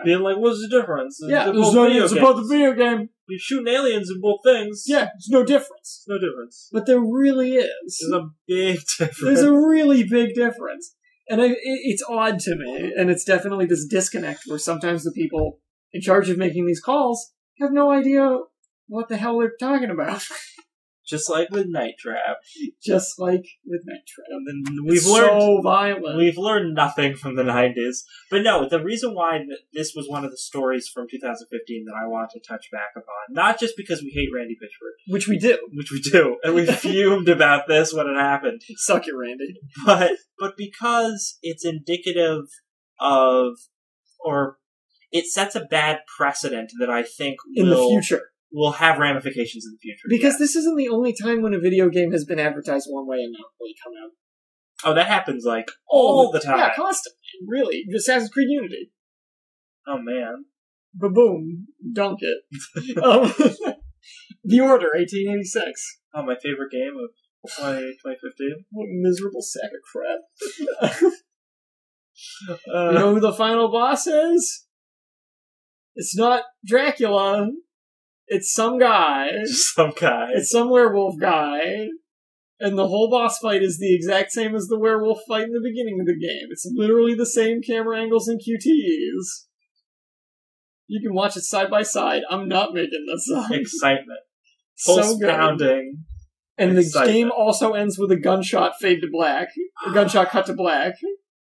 being like, what's the difference? It's about the video game. You're shooting aliens in both things. Yeah, there's no difference. No difference. But there really is. There's a big difference. There's a really big difference. And it's odd to me, and it's definitely this disconnect where sometimes the people in charge of making these calls have no idea what the hell they're talking about. Just like with Night Trap. And then so violent. We've learned nothing from the 90s. But no, the reason why this was one of the stories from 2015 that I want to touch back upon, not just because we hate Randy Pitchford. Which we do. And we fumed about this when it happened. Suck it, Randy. But because it's indicative of, or it sets a bad precedent that I think in the future will have ramifications in the future. Because this isn't the only time when a video game has been advertised one way and not really come out. Oh, that happens, like, all the time. Yeah, constantly. Really. Assassin's Creed Unity. Oh, man. Ba-boom. Dunk it. The Order, 1886. Oh, my favorite game of 2015. What a miserable sack of crap. You know who the final boss is? It's not Dracula. It's some guy. Some guy. It's some werewolf guy. And the whole boss fight is the exact same as the werewolf fight in the beginning of the game. It's literally the same camera angles and QTEs. You can watch it side by side. I'm not making this up. Excitement. So good. Pounding. And Excitement. the game also ends with a gunshot fade to black. A gunshot cut to black.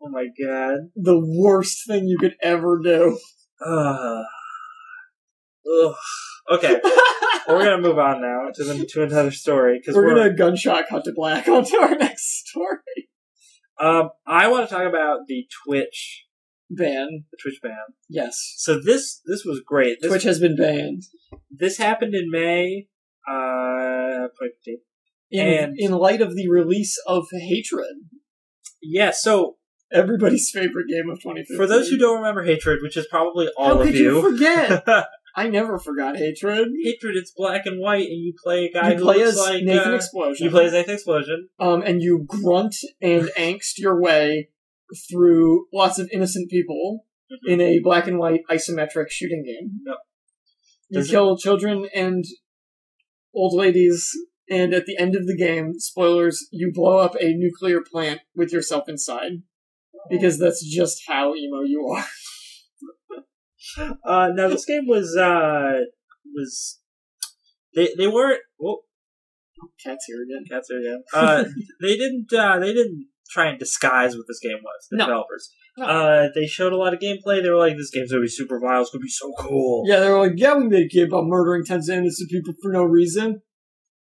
Oh my god. The worst thing you could ever do. Ugh. Okay. We're gonna move on now to another story. Cause we're gonna gunshot cut to black onto our next story. I want to talk about the Twitch ban. The Twitch ban. Yes. So this was great. Twitch has been banned. This happened in May, 2015. In light of the release of Hatred. Yeah, so everybody's favorite game of 2015. For those who don't remember Hatred, which is probably all How of could you forget? I never forgot Hatred. Hatred, it's black and white, and you play a guy who play looks as like Nathan Explosion. You play as Nathan Explosion. And you grunt and angst your way through lots of innocent people in a black and white isometric shooting game. Yep. You kill children and old ladies, and at the end of the game, spoilers, you blow up a nuclear plant with yourself inside. Because that's just how emo you are. Now this game was they weren't. Well, Cat's here again. Cat's here again. They didn't try and disguise what this game was. The developers. No. They showed a lot of gameplay. They were like, "This game's gonna be super violent. It's gonna be so cool." Yeah, they were like, "Yeah, we made a game about murdering tens of innocent people for no reason.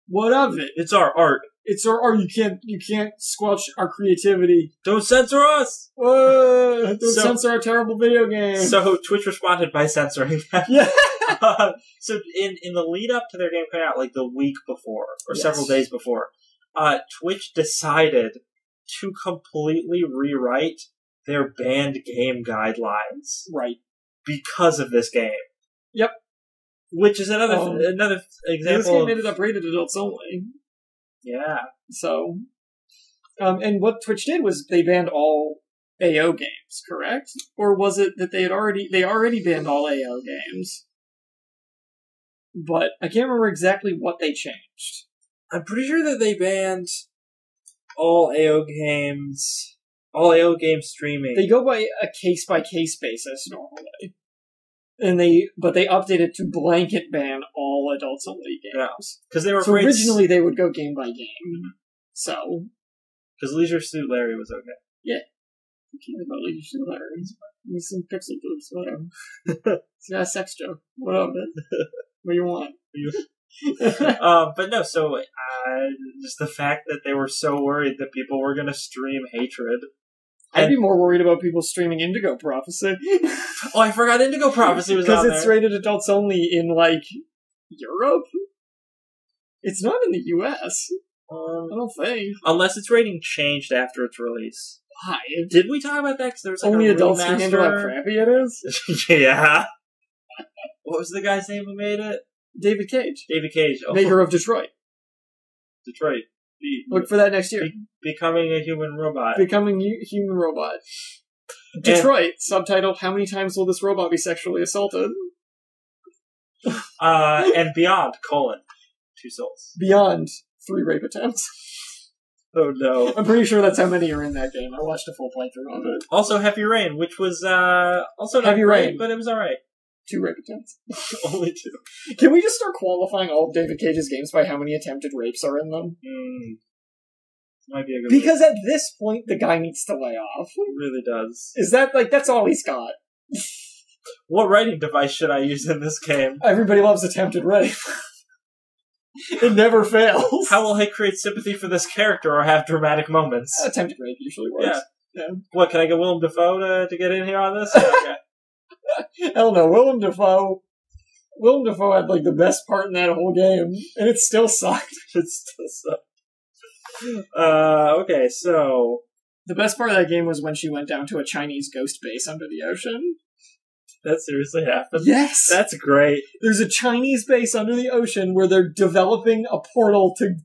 What of it? It's our art. It's our art. You can't squelch our creativity. Don't censor us. Don't censor our terrible video game." So Twitch responded by censoring that. Yeah. So in the lead up to their game coming out, like the week before or several days before, Twitch decided to completely rewrite their banned game guidelines. Right. Because of this game. Yep. Which is another example. This game ended up rated adults only. Yeah. So, and what Twitch did was they banned all AO games, correct? Or was it that they already banned all AO games? But I can't remember exactly what they changed. I'm pretty sure that they banned all AO games, all AO game streaming. They go by a case-by-case basis normally. But they updated to blanket ban all adults-only games. Because they were so originally they would go game by game. So. Because Leisure Suit Larry was okay. Yeah. I care about Leisure Suit Larry. He's some pixel boobs, whatever. It's not a sex joke. What of it? What do you want? But no, so just the fact that they were so worried that people were going to stream Hatred. I'd be more worried about people streaming Indigo Prophecy. Oh, I forgot Indigo Prophecy was on there. Because it's rated adults only in, like, Europe? It's not in the US. I don't think. Unless its rating changed after its release. Why? Did we talk about that? Because there was like only a adults remaster. Can handle how crappy it is? Yeah. What was the guy's name who made it? David Cage. David Cage. Oh. Maker of Detroit. Detroit. Look for that next year. Becoming a human robot. Becoming human robot. Detroit, subtitled, How Many Times Will This Robot Be Sexually Assaulted? And Beyond, : 2 souls. Beyond 3 rape attempts. Oh no. I'm pretty sure that's how many are in that game. I watched a full playthrough of it. Also Heavy Rain, which was also not Heavy great, Rain, but it was alright. 2 rape attempts. Only 2. Can we just start qualifying all of David Cage's games by how many attempted rapes are in them? Might be a good because at this point, the guy needs to lay off. It really does. Is that, that's all he's got? What writing device should I use in this game? Everybody loves attempted rape. It never fails. How will I create sympathy for this character or have dramatic moments? Attempted rape usually works. Yeah. What, can I get Willem Dafoe to get in here on this? Okay. Hell no, Willem Dafoe had, the best part in that whole game, and it still sucked. Okay, so... The best part of that game was when she went down to a Chinese ghost base under the ocean. That seriously happened? Yes! That's great. There's a Chinese base under the ocean where they're developing a portal to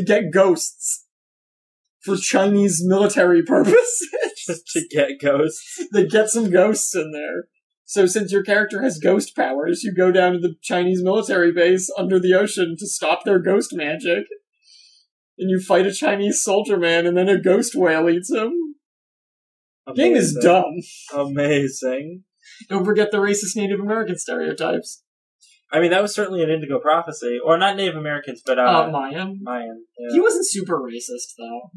get ghosts for Chinese military purposes. Just to get ghosts. They get some ghosts in there. So since your character has ghost powers, you go down to the Chinese military base under the ocean to stop their ghost magic. And you fight a Chinese soldier man, and then a ghost whale eats him. Amazing. Game is dumb. Amazing. Don't forget the racist Native American stereotypes. I mean, that was certainly an Indigo prophecy. Or not Native Americans, but Mayan. Mayan. Yeah. He wasn't super racist, though.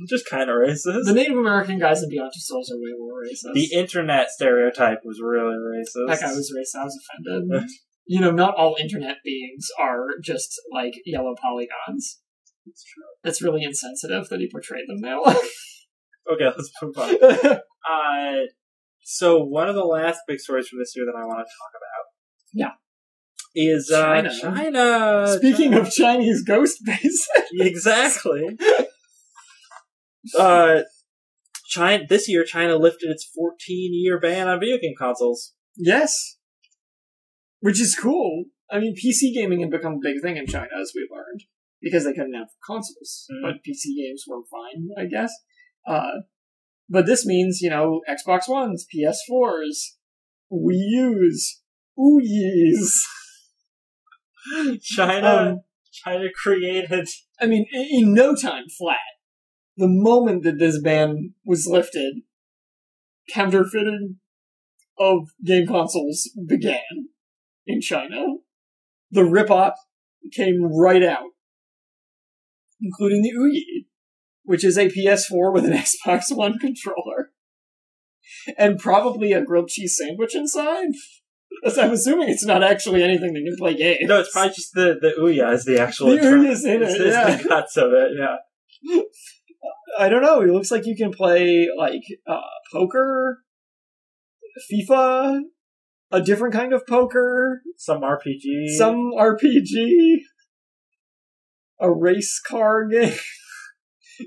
Just kind of racist. The Native American guys in Beyond Two Souls are way more racist. The internet stereotype was really racist. That guy was racist. I was offended. You know, not all internet beings are just, like, yellow polygons. It's true. That's really insensitive that he portrayed them that way. Okay, let's move on. So one of the last big stories from this year that I want to talk about. Yeah. Is China. Speaking of Chinese ghost bases. Exactly. This year, China lifted its 14-year ban on video game consoles. Yes. Which is cool. I mean, PC gaming had become a big thing in China, as we learned. Because they couldn't have consoles. Mm. But PC games were fine, I guess. But this means, you know, Xbox Ones, PS4s, Wii U's, Ouyies. China created... I mean, in no time flat, the moment that this ban was lifted, counterfeiting of game consoles began in China. The rip-off came right out, including the Ouyi, which is a PS4 with an Xbox One controller. And probably a grilled cheese sandwich inside. Because I'm assuming it's not actually anything that can play games. No, it's probably just the Ouya is the actual... The Ouya is in it, yeah. The guts of it, yeah. I don't know, it looks like you can play, like, poker, FIFA, a different kind of poker. Some RPG. A race car game.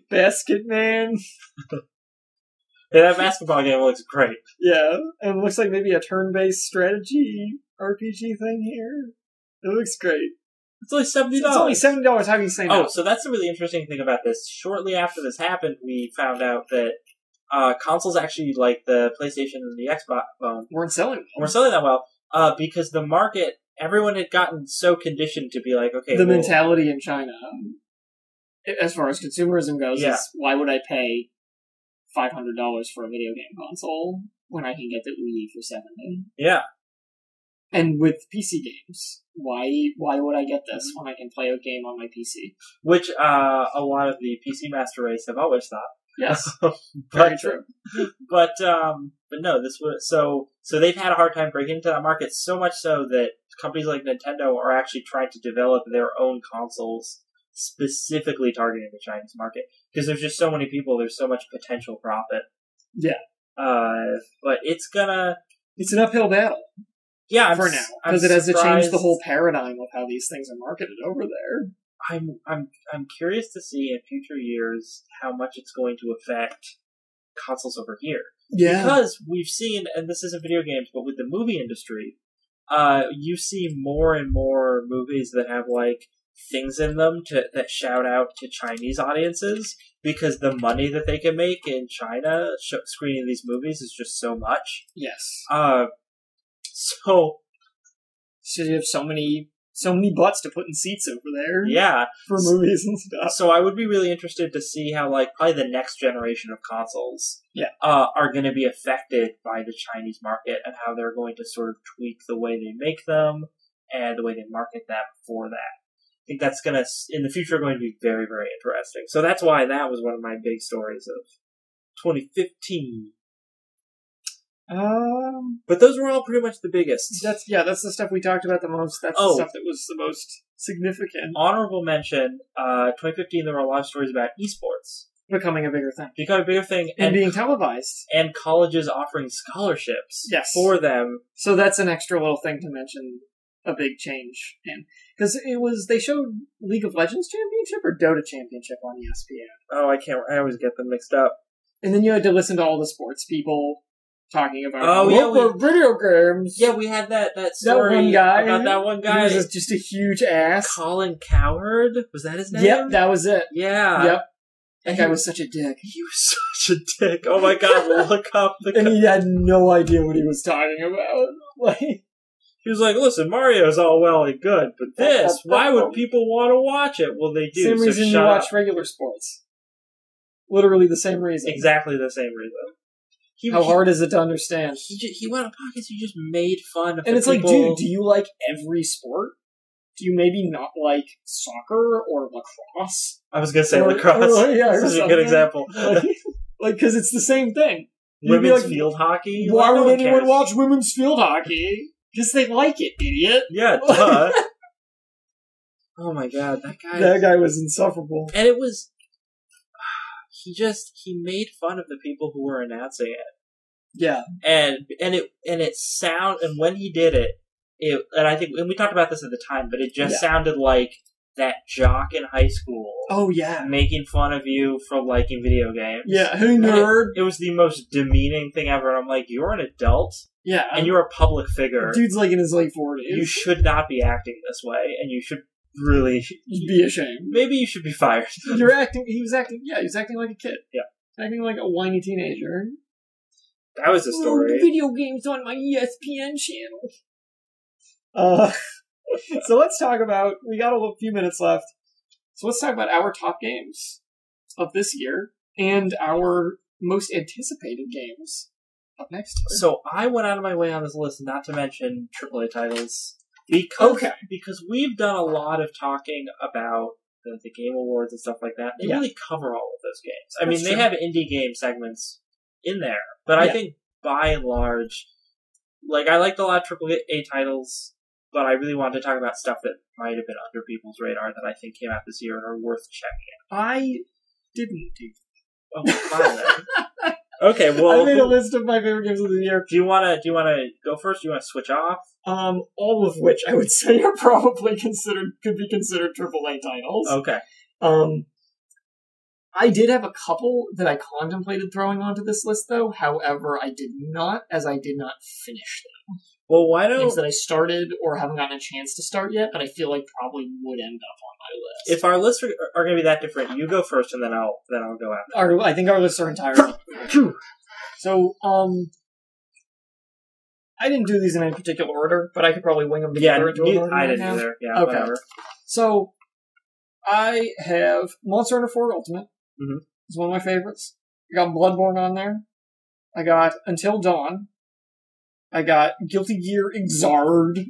Basketman. Yeah, that basketball game looks great. Yeah, and it looks like maybe a turn-based strategy RPG thing here. It looks great. It's only $70. It's only $70. How can you say no? Oh, so that's the really interesting thing about this. Shortly after this happened, we found out that consoles actually, like the PlayStation and the Xbox weren't selling that well because the market, everyone had gotten so conditioned to be like, okay, the mentality in China, as far as consumerism goes, is why would I pay $500 for a video game console when I can get the Wii for $70? Yeah. And with PC games, why would I get this when I can play a game on my PC? Which a lot of the PC master race have always thought. Yes, very true. But no, this was so they've had a hard time breaking into that market. So much so that companies like Nintendo are actually trying to develop their own consoles specifically targeting the Chinese market because there's just so many people. There's so much potential profit. Yeah. But it's an uphill battle. Yeah, for now, because it has to change the whole paradigm of how these things are marketed over there. I'm curious to see in future years how much it's going to affect consoles over here. Yeah, because we've seen, and this isn't video games, but with the movie industry, you see more and more movies that have like things in them that shout out to Chinese audiences because the money that they can make in China screening these movies is just so much. Yes. So you have so many butts to put in seats over there. Yeah. For movies and stuff. So I would be really interested to see how, like, probably the next generation of consoles are going to be affected by the Chinese market and how they're going to sort of tweak the way they make them and the way they market them for that. I think that's going to, in the future, going to be very, very interesting. So that's why that was one of my big stories of 2015. But those were all pretty much the biggest. That's the stuff we talked about the most. That's the stuff that was the most significant. Honorable mention, 2015 there were a lot of stories about esports. Becoming a bigger thing. And being televised. And colleges offering scholarships for them. So that's an extra little thing to mention, a big change. Because they showed League of Legends Championship or Dota Championship on ESPN. Oh, I always get them mixed up. And then you had to listen to all the sports people talking about video games. Yeah, we had that story about that one guy. He was just a huge ass. Colin Cowherd? Was that his name? Yep, that was it. Yeah. Yep. That guy was such a dick. He was such a dick. Oh my god, look up the... And he had no idea what he was talking about. Like, he was like, listen, Mario's all well and good, but this, why would people want to watch it? Well, they do, same so reason you watch regular sports. Literally the same reason. Exactly the same reason. How hard is it to understand? He went on podcasts, he just made fun of and the it's people. like, dude, do you like every sport? Do you maybe not like soccer or lacrosse? I was going to say lacrosse. Yeah, this is a good example. Like, because it's the same thing. Women's field hockey? Why would anyone watch women's field hockey? Because they like it, idiot. Yeah, duh. Oh my god, that guy was insufferable. And it was... He made fun of the people who were announcing it. Yeah. And when he did it, and we talked about this at the time, but it just sounded like that jock in high school. Oh, yeah. Making fun of you for liking video games. Yeah, hey, nerd. It was the most demeaning thing ever. And I'm like, you're an adult. Yeah. And you're a public figure. Dude's like in his late 40s. You should not be acting this way, and you should really be ashamed. Maybe you should be fired. He was acting like a kid. Yeah. Acting like a whiny teenager. That was the story. Video games on my ESPN channel. So let's talk about, we got a few minutes left, so let's talk about our top games of this year, and our most anticipated games up next year. So I went out of my way on this list not to mention AAA titles, because we've done a lot of talking about the Game Awards and stuff like that. They really cover all of those games. I mean, they have indie game segments in there, but I think by and large, like, I liked a lot of AAA titles, but I really wanted to talk about stuff that might have been under people's radar that I think came out this year and are worth checking out. I didn't do that. Oh, fine then. Okay, well, I made a list of my favorite games of the year. Do you want to go first? Do you want to switch off? All of which I would say are probably could be considered AAA titles. Okay. I did have a couple that I contemplated throwing onto this list, though. However, I did not, as I did not finish them. Well, why don't... Games that I started or haven't gotten a chance to start yet, but I feel like probably would end up on my list. If our lists are going to be that different, you go first, and then I'll go after. I think our lists are entirely different. So, I didn't do these in any particular order, but I could probably wing them together into an order. I didn't either. Yeah, okay. Whatever. So, I have Monster Hunter 4 Ultimate. Mm-hmm. It's one of my favorites. I got Bloodborne on there. I got Until Dawn. I got Guilty Gear Xrd.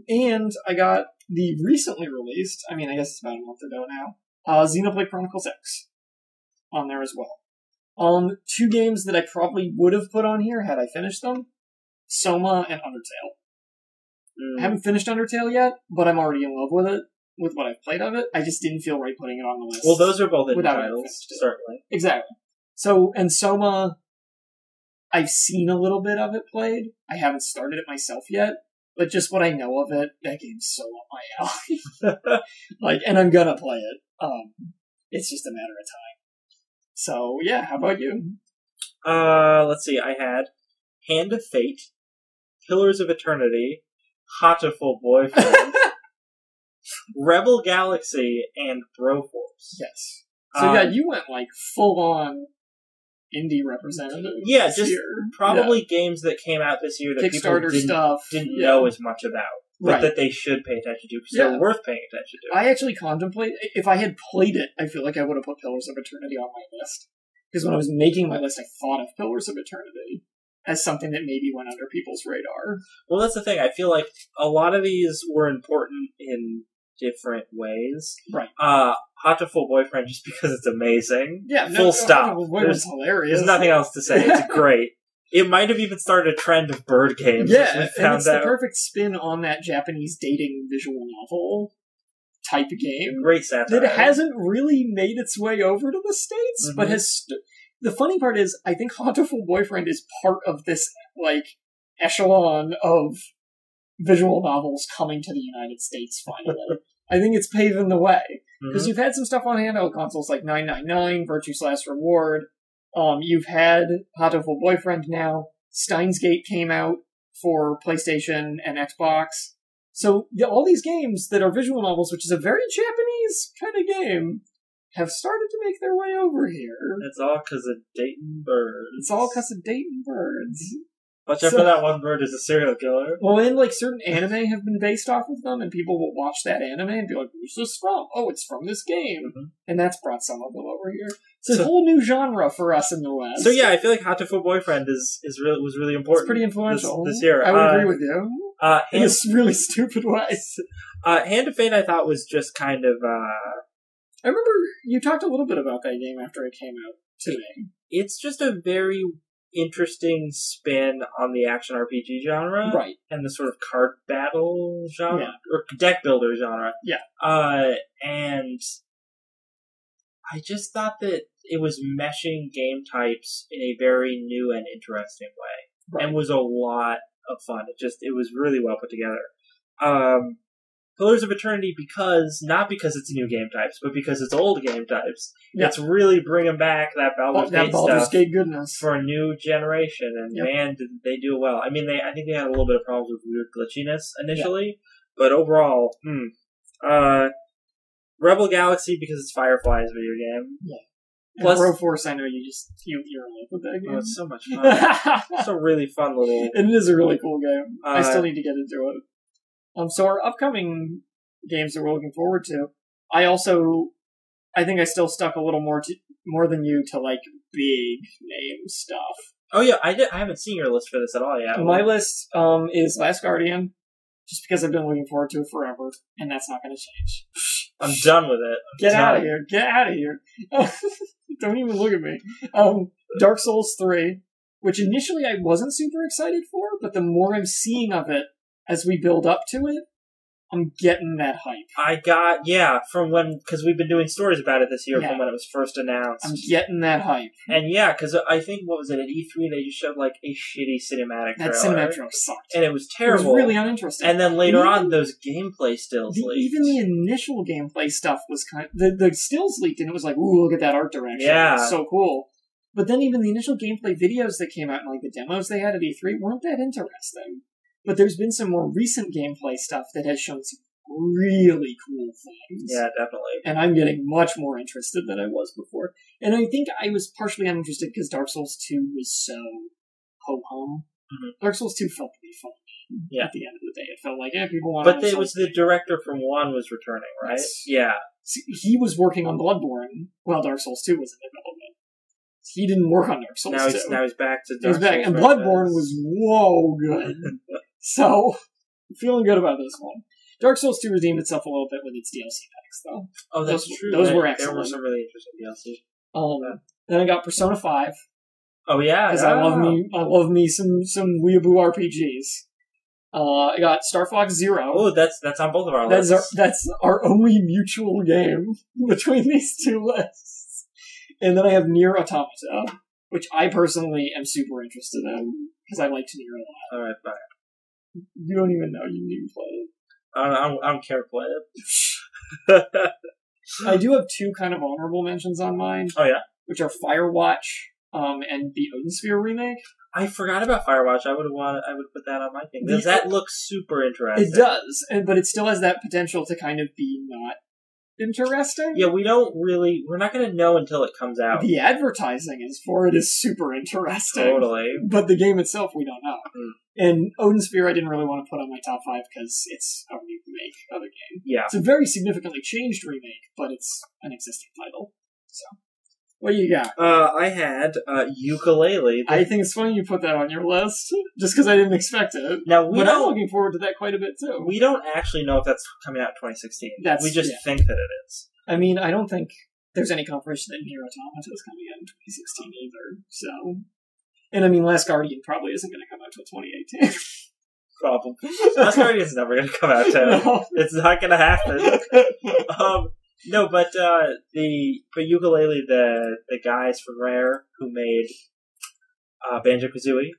And I got the recently released, I guess it's about a month ago now, Xenoblade Chronicles X on there as well. Two games that I probably would have put on here had I finished them. Soma and Undertale. I haven't finished Undertale yet, but I'm already in love with it, with what I've played of it. I just didn't feel right putting it on the list. Well, those are both indie titles, certainly. Exactly. So, and Soma, I've seen a little bit of it played. I haven't started it myself yet, but just what I know of it, that game's so up my alley. And I'm gonna play it. It's just a matter of time. So, yeah, how about you? Let's see, I had Hand of Fate, Pillars of Eternity, Hatoful Boyfriend, Rebel Galaxy, and Broforce. Yes. So you went full on indie representative. Yeah, just probably games that came out this year that Kickstarter people didn't know as much about, but that they should pay attention to because they're worth paying attention to. I actually contemplate, if I had played it, I feel like I would have put Pillars of Eternity on my list. Because when I was making my list, I thought of Pillars of Eternity as something that maybe went under people's radar. Well, that's the thing. I feel like a lot of these were important in different ways. Right. Hatoful Boyfriend, just because it's amazing. Yeah, full stop. There's hilarious. There's nothing else to say. It's great. It might have even started a trend of bird games. Yeah, and it's the perfect spin on that Japanese dating visual novel type of game. Great satire. That hasn't really made its way over to the States, but has... The funny part is, I think Hatoful Boyfriend is part of this, echelon of visual novels coming to the United States, finally. I think it's paving the way. Because you've had some stuff on handheld consoles like 999, Virtue's Last Reward. You've had Hatoful Boyfriend now. Steins Gate came out for PlayStation and Xbox. So all these games that are visual novels, which is a very Japanese kind of game, have started to make their way over here. It's all because of Dayton birds. It's all because of Dayton birds. Watch out for that one bird is a serial killer. Well, and like certain anime have been based off of them, and people will watch that anime and be like, "Who's this from? Oh, it's from this game," and that's brought some of them over here. It's a whole new genre for us in the West. So yeah, I feel like Hatoful Boyfriend was really important. It's pretty influential this year. I would agree with you. In a really stupid way. Hand of Fate, I thought was just kind of. I remember you talked a little bit about that game after it came out today. It's just a very interesting spin on the action RPG genre, right? And the sort of card battle genre, or deck builder genre, yeah. And I just thought that it was meshing game types in a very new and interesting way, and was a lot of fun. It was really well put together. Pillars of Eternity, not because it's new game types, but because it's old game types. Yeah. It's really bringing back that Baldur's Gate goodness for a new generation, and man, did they do well. I mean, I think they had a little bit of problems with weird glitchiness initially, but overall, Rebel Galaxy because it's Firefly's video game. Yeah. Plus, Road Force, I know you're in love with that game. Oh, it's so much fun. It's a really fun little. And it is a really cool game. I still need to get into it. So our upcoming games that we're looking forward to, I think I still stuck a little more than you to like big name stuff. Oh yeah, I haven't seen your list for this at all yet. My list is Last Guardian, just because I've been looking forward to it forever, and that's not going to change. I'm done with it. Get out of here! Get out of here! Don't even look at me. Dark Souls 3, which initially I wasn't super excited for, but the more I'm seeing of it as we build up to it, I'm getting that hype. Because we've been doing stories about it this year from when it was first announced. I'm getting that hype. And because I think, what was it, at E3 they just showed like a shitty cinematic trailer. That cinematic trailer sucked. And it was terrible. It was really uninteresting. And then later on, those gameplay stills leaked. Even the initial gameplay stuff was the stills leaked, and it was like, ooh, look at that art direction. Yeah. It was so cool. But then even the initial gameplay videos that came out, and like the demos they had at E3, weren't that interesting. But there's been some more recent gameplay stuff that has shown some really cool things. Yeah, definitely. And I'm getting much more interested than I was before. And I think I was partially uninterested because Dark Souls 2 was so ho-hum. Mm-hmm. Dark Souls 2 felt pretty fun. Yeah. At the end of the day, it felt like, people want to. But it was the director from 1 was returning, right? Yes. Yeah. See, he was working on Bloodborne while Dark Souls 2 was in development. He didn't work on Dark Souls 2. Now he's back to Dark Souls. And Bloodborne was good. So, I'm feeling good about this one. Dark Souls 2 redeemed itself a little bit with its DLC packs, though. Oh, that's true. Those were excellent. There were some really interesting DLC. Then I got Persona 5. Oh, yeah. Because I love me some weeaboo RPGs. I got Star Fox Zero. Oh, that's on both of our lists. That's our only mutual game between these two lists. And then I have Nier Automata, which I personally am super interested in, because I liked Nier a lot. Alright, fine. You don't even know. You didn't even play it. I don't care to play it. I do have two kind of honorable mentions on mine. Oh, yeah? Which are Firewatch and the Odin Sphere remake. I forgot about Firewatch. I would put that on my thing. Because that looks super interesting. It does, but it still has that potential to kind of be not interesting. Yeah, we're not going to know until it comes out. The advertising for it is super interesting. Totally. But the game itself, we don't know. Mm. And Odin Sphere, I didn't really want to put on my top 5 because it's a remake of a game. Yeah. It's a very significantly changed remake, but it's an existing title. So, what do you got? I had Ukulele. I think it's funny you put that on your list, just because I didn't expect it. Now, I'm looking forward to that quite a bit, too. We don't actually know if that's coming out in 2016. We just think that it is. I mean, I don't think there's any confirmation that Nier Automata is coming out in 2016 either, so... And I mean, Last Guardian probably isn't going to come out until 2018. Problem. Last Guardian's never going to come out, Tim. No. It's not going to happen. No, but Ukulele, the guys from Rare who made Banjo-Kazooie,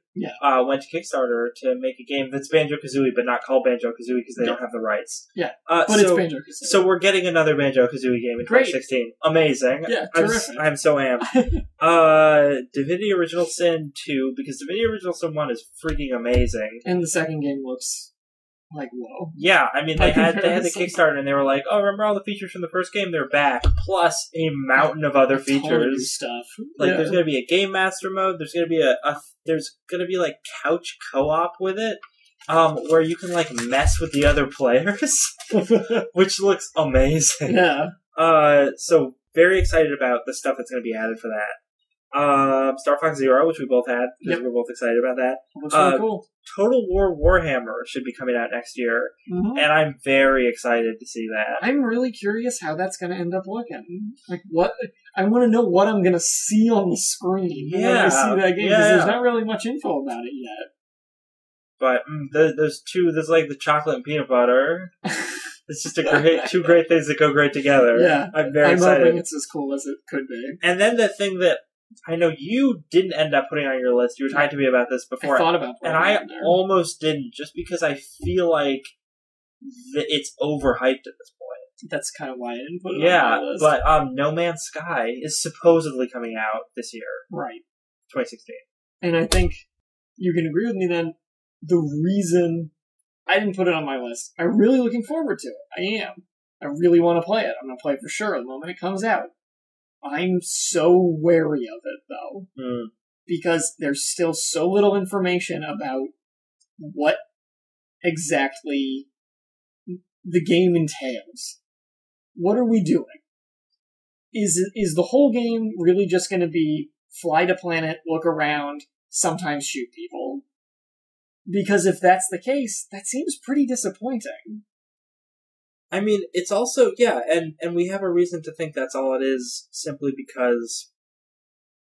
went to Kickstarter to make a game that's Banjo-Kazooie, but not called Banjo-Kazooie because they don't have the rights. Yeah, but it's Banjo-Kazooie. So we're getting another Banjo-Kazooie game in 2016. Amazing. Yeah, terrific. I'm so amped. Divinity Original Sin 2, because Divinity Original Sin 1 is freaking amazing. And the second game looks Like, whoa. Yeah, I mean, they had the comparison. Kickstarter, and they were like, oh, remember all the features from the first game? They're back, plus a mountain of other A ton of new features. stuff. Like, there's going to be a Game Master mode, there's going to be there's going to be, like, couch co-op with it, where you can, like, mess with the other players, which looks amazing. Yeah. So, very excited about the stuff that's going to be added for that. Star Fox Zero, which we both had, because we were both excited about that. Looks really cool. Total War Warhammer should be coming out next year, Mm-hmm. and I'm very excited to see that. I'm really curious how that's going to end up looking. Like, what? I want to know what I'm going to see on the screen when I see that game, because there's not really much info about it yet. But there's like the chocolate and peanut butter. It's just two great things that go great together. Yeah, I'm very excited. hoping it's as cool as it could be. And then the thing that I know you didn't end up putting on your list, you were talking to me about this before. I thought about and I almost didn't, just because I feel like it's overhyped at this point. That's kind of why I didn't put it on my list. But No Man's Sky is supposedly coming out this year. Right. 2016. And I think you can agree with me then, the reason I didn't put it on my list, I'm really looking forward to it. I am. I really want to play it. I'm going to play it for sure the moment it comes out. I'm so wary of it, though, because there's still so little information about what exactly the game entails. What are we doing? Is the whole game really just going to be fly to planet, look around, sometimes shoot people? Because if that's the case, that seems pretty disappointing. I mean, it's also, and we have a reason to think that's all it is, simply because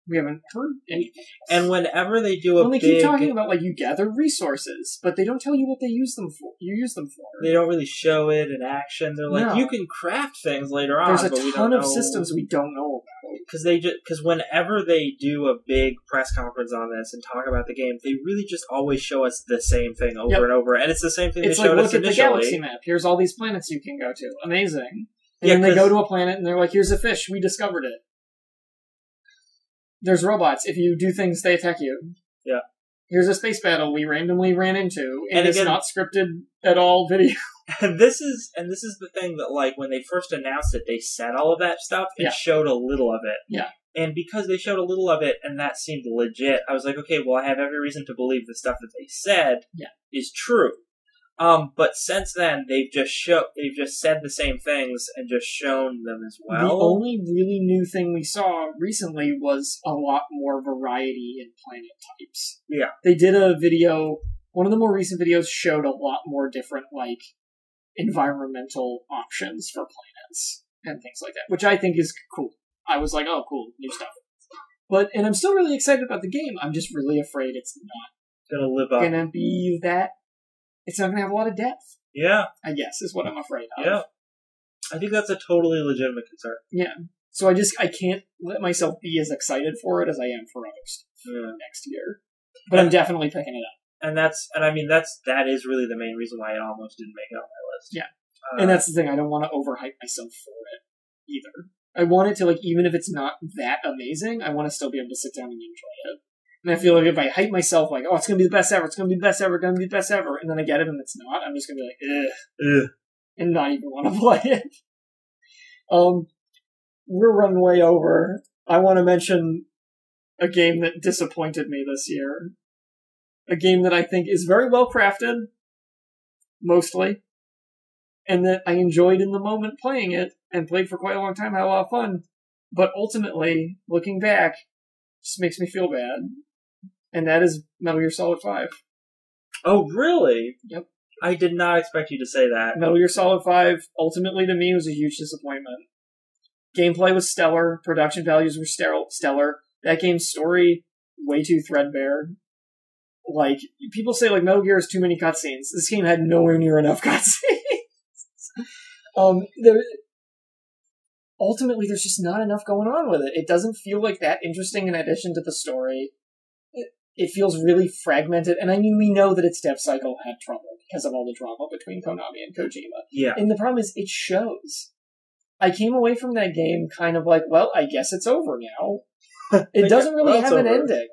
we haven't heard anything. And whenever they do a they keep talking about, like, you gather resources, but they don't tell you what they use them for. You use them for. They don't really show it in action. They're like, you can craft things later on, but we don't know. There's a ton of systems we don't know about. Because whenever they do a big press conference on this and talk about the game, they really just always show us the same thing over and over, and it's the same thing they showed us initially. Look at the galaxy map. Here's all these planets you can go to. Amazing. And then they go to a planet and they're like, here's a fish. We discovered it. There's robots. If you do things, they attack you. Yeah. Here's a space battle we randomly ran into, and it's not scripted at all video. And this is the thing that, like, when they first announced it, they said all of that stuff and showed a little of it. Yeah. And because they showed a little of it and that seemed legit, I was like, okay, well, I have every reason to believe the stuff that they said is true. But since then, they've just said the same things and just shown them as well. The only really new thing we saw recently was a lot more variety in planet types. Yeah. They did a video, one of the more recent videos showed a lot more different, like, environmental options for planets and things like that, which I think is cool. I was like, oh, cool, new stuff. And I'm still really excited about the game. I'm just really afraid it's not gonna be that. It's not going to have a lot of depth. Yeah. I guess, is what I'm afraid of. Yeah. I think that's a totally legitimate concern. Yeah. So I can't let myself be as excited for it as I am for other stuff next year. But I'm definitely picking it up. And that is really the main reason why it almost didn't make it on my list. Yeah. And that's the thing, I don't want to overhype myself for it either. I want it to, like, even if it's not that amazing, I want to still be able to sit down and enjoy it. And I feel like if I hype myself, like, oh, it's going to be the best ever, it's going to be the best ever, going to be the best ever, and then I get it and it's not, I'm just going to be like, ugh, and not even want to play it. We're running way over. I want to mention a game that disappointed me this year. A game that I think is very well crafted, mostly, and that I enjoyed in the moment playing it, and played for quite a long time, had a lot of fun, but ultimately, looking back, just makes me feel bad. And that is Metal Gear Solid 5. Oh, really? Yep. I did not expect you to say that. Metal Gear Solid 5, ultimately to me, was a huge disappointment. Gameplay was stellar. Production values were stellar. That game's story, way too threadbare. Like, people say, like, Metal Gear has too many cutscenes. This game had nowhere near enough cutscenes. Ultimately, there's just not enough going on with it. It doesn't feel like that interesting in addition to the story. It feels really fragmented, and I mean, we know that its dev cycle had trouble because of all the drama between Konami and Kojima. Yeah. And the problem is, it shows. I came away from that game kind of like, well, I guess it's over now. It doesn't really have an ending.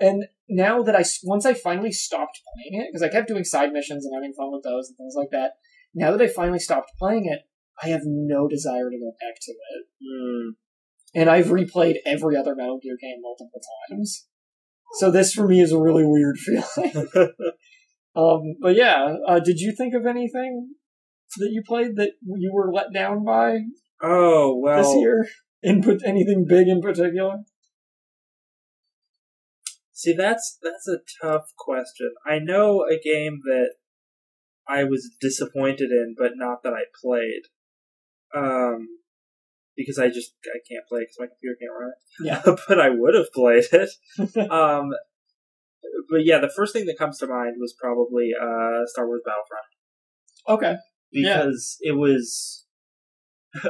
And now that once I finally stopped playing it, because I kept doing side missions and having fun with those and things like that, now that I finally stopped playing it, I have no desire to go back to it. And I've replayed every other Metal Gear game multiple times. So this for me is a really weird feeling. But yeah, did you think of anything that you played that you were let down by this year? Anything big in particular? See, that's a tough question. I know a game that I was disappointed in, but not that I played. Because I can't play it because my computer can't run it. Yeah. But I would have played it. But yeah, the first thing that comes to mind was probably Star Wars Battlefront. Okay. Because it was...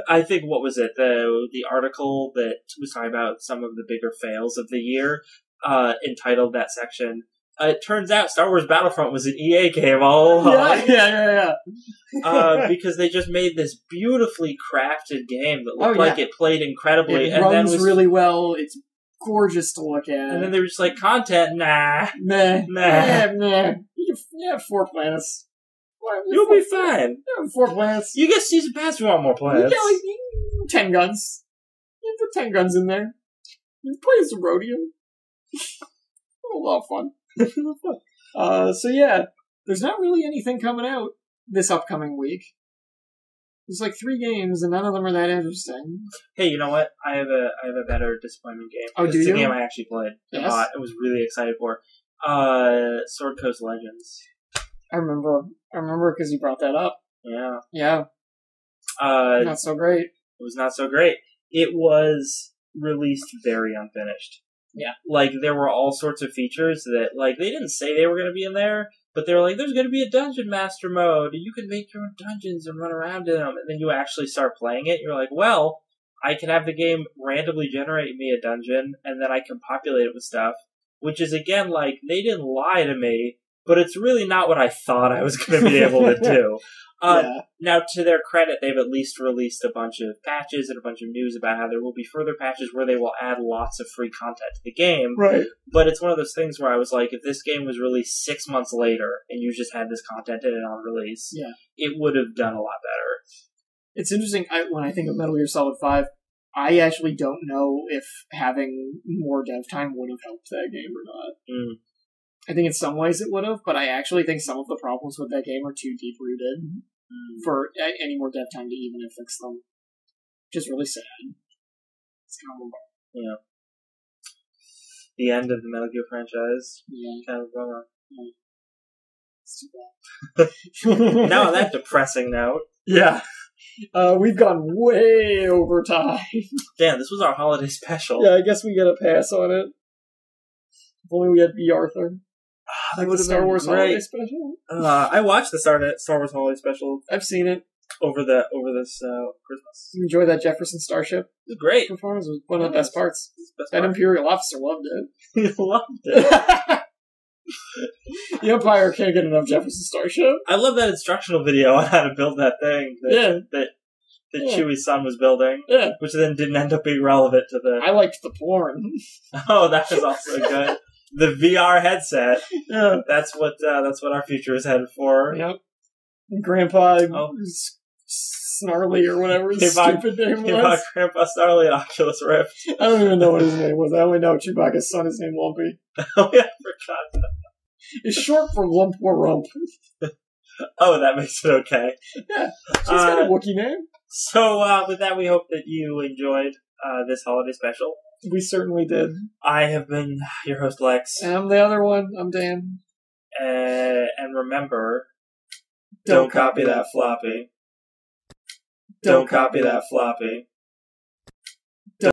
I think, what was it? The article that was talking about some of the bigger fails of the year, entitled that section, it turns out Star Wars Battlefront was an EA game all along. Yeah. Because they just made this beautifully crafted game that looked like it played incredibly. It runs really well. It's gorgeous to look at. And then they were just like, content, nah. Nah. You have 4 planets. You'll be fine. 4 planets. You get season pass if you want more planets. You get 10 guns. You put 10 guns in there. You play as a Rhodium. A lot of fun. So yeah, there's not really anything coming out this upcoming week. There's like 3 games, and none of them are that interesting. Hey, you know what? I have a better disappointment game. Oh, do you? It's a game I actually played. Yes? I was really excited for. Sword Coast Legends. I remember because you brought that up. Yeah. Not so great. It was not so great. It was released very unfinished. Yeah. Like, there were all sorts of features that, like, they didn't say they were going to be in there, but they were like, there's going to be a Dungeon Master mode, and you can make your own dungeons and run around in them. And then you actually start playing it, and you're like, well, I can have the game randomly generate me a dungeon, and then I can populate it with stuff, which is, again, like, they didn't lie to me, but it's really not what I thought I was going to be able to do. Now, to their credit, they've at least released a bunch of patches and a bunch of news about how there will be further patches where they will add lots of free content to the game. Right. But it's one of those things where I was like, if this game was released 6 months later and you just had this content in it on release, it would have done a lot better. It's interesting, when I think of Metal Gear Solid 5, I actually don't know if having more dev time would have helped that game or not. I think in some ways it would have, but I actually think some of the problems with that game are too deep-rooted for any more dev time to even fix them. Which is really sad. It's kind of a bummer. Yeah. The end of the Metal Gear franchise. Yeah. Kind of a bummer. Yeah. It's too bad. Now on that depressing note. Yeah. We've gone way over time. Damn, this was our holiday special. Yeah, I guess we get a pass on it. If only we had B. Arthur. Like the Star Wars holiday special. I watched the Star Wars holiday special. I've seen it over this Christmas. You enjoy that Jefferson Starship? It was great. Performance was one of the best parts. That Imperial officer loved it. He loved it. The Empire can't get enough Jefferson Starship. I love that instructional video on how to build that thing. That Chewie's son was building. Yeah. Which then didn't end up being relevant to the... I liked the porn. Oh, that was also good. The VR headset. Yeah. That's what our future is headed for. Yep. Grandpa Snarly or whatever his stupid name was. Grandpa Snarly and Oculus Rift. I don't even know what his name was. I only know Chewbacca's son is named Lumpy. Oh yeah, I forgot that. It's short for Lump or Rump. Oh, that makes it okay. Yeah. She's got a Wookiee name. So with that, we hope that you enjoyed this holiday special. We certainly did. I have been your host, Lex. And I'm the other one. I'm Dan. And remember, don't copy that floppy. Don't copy that floppy.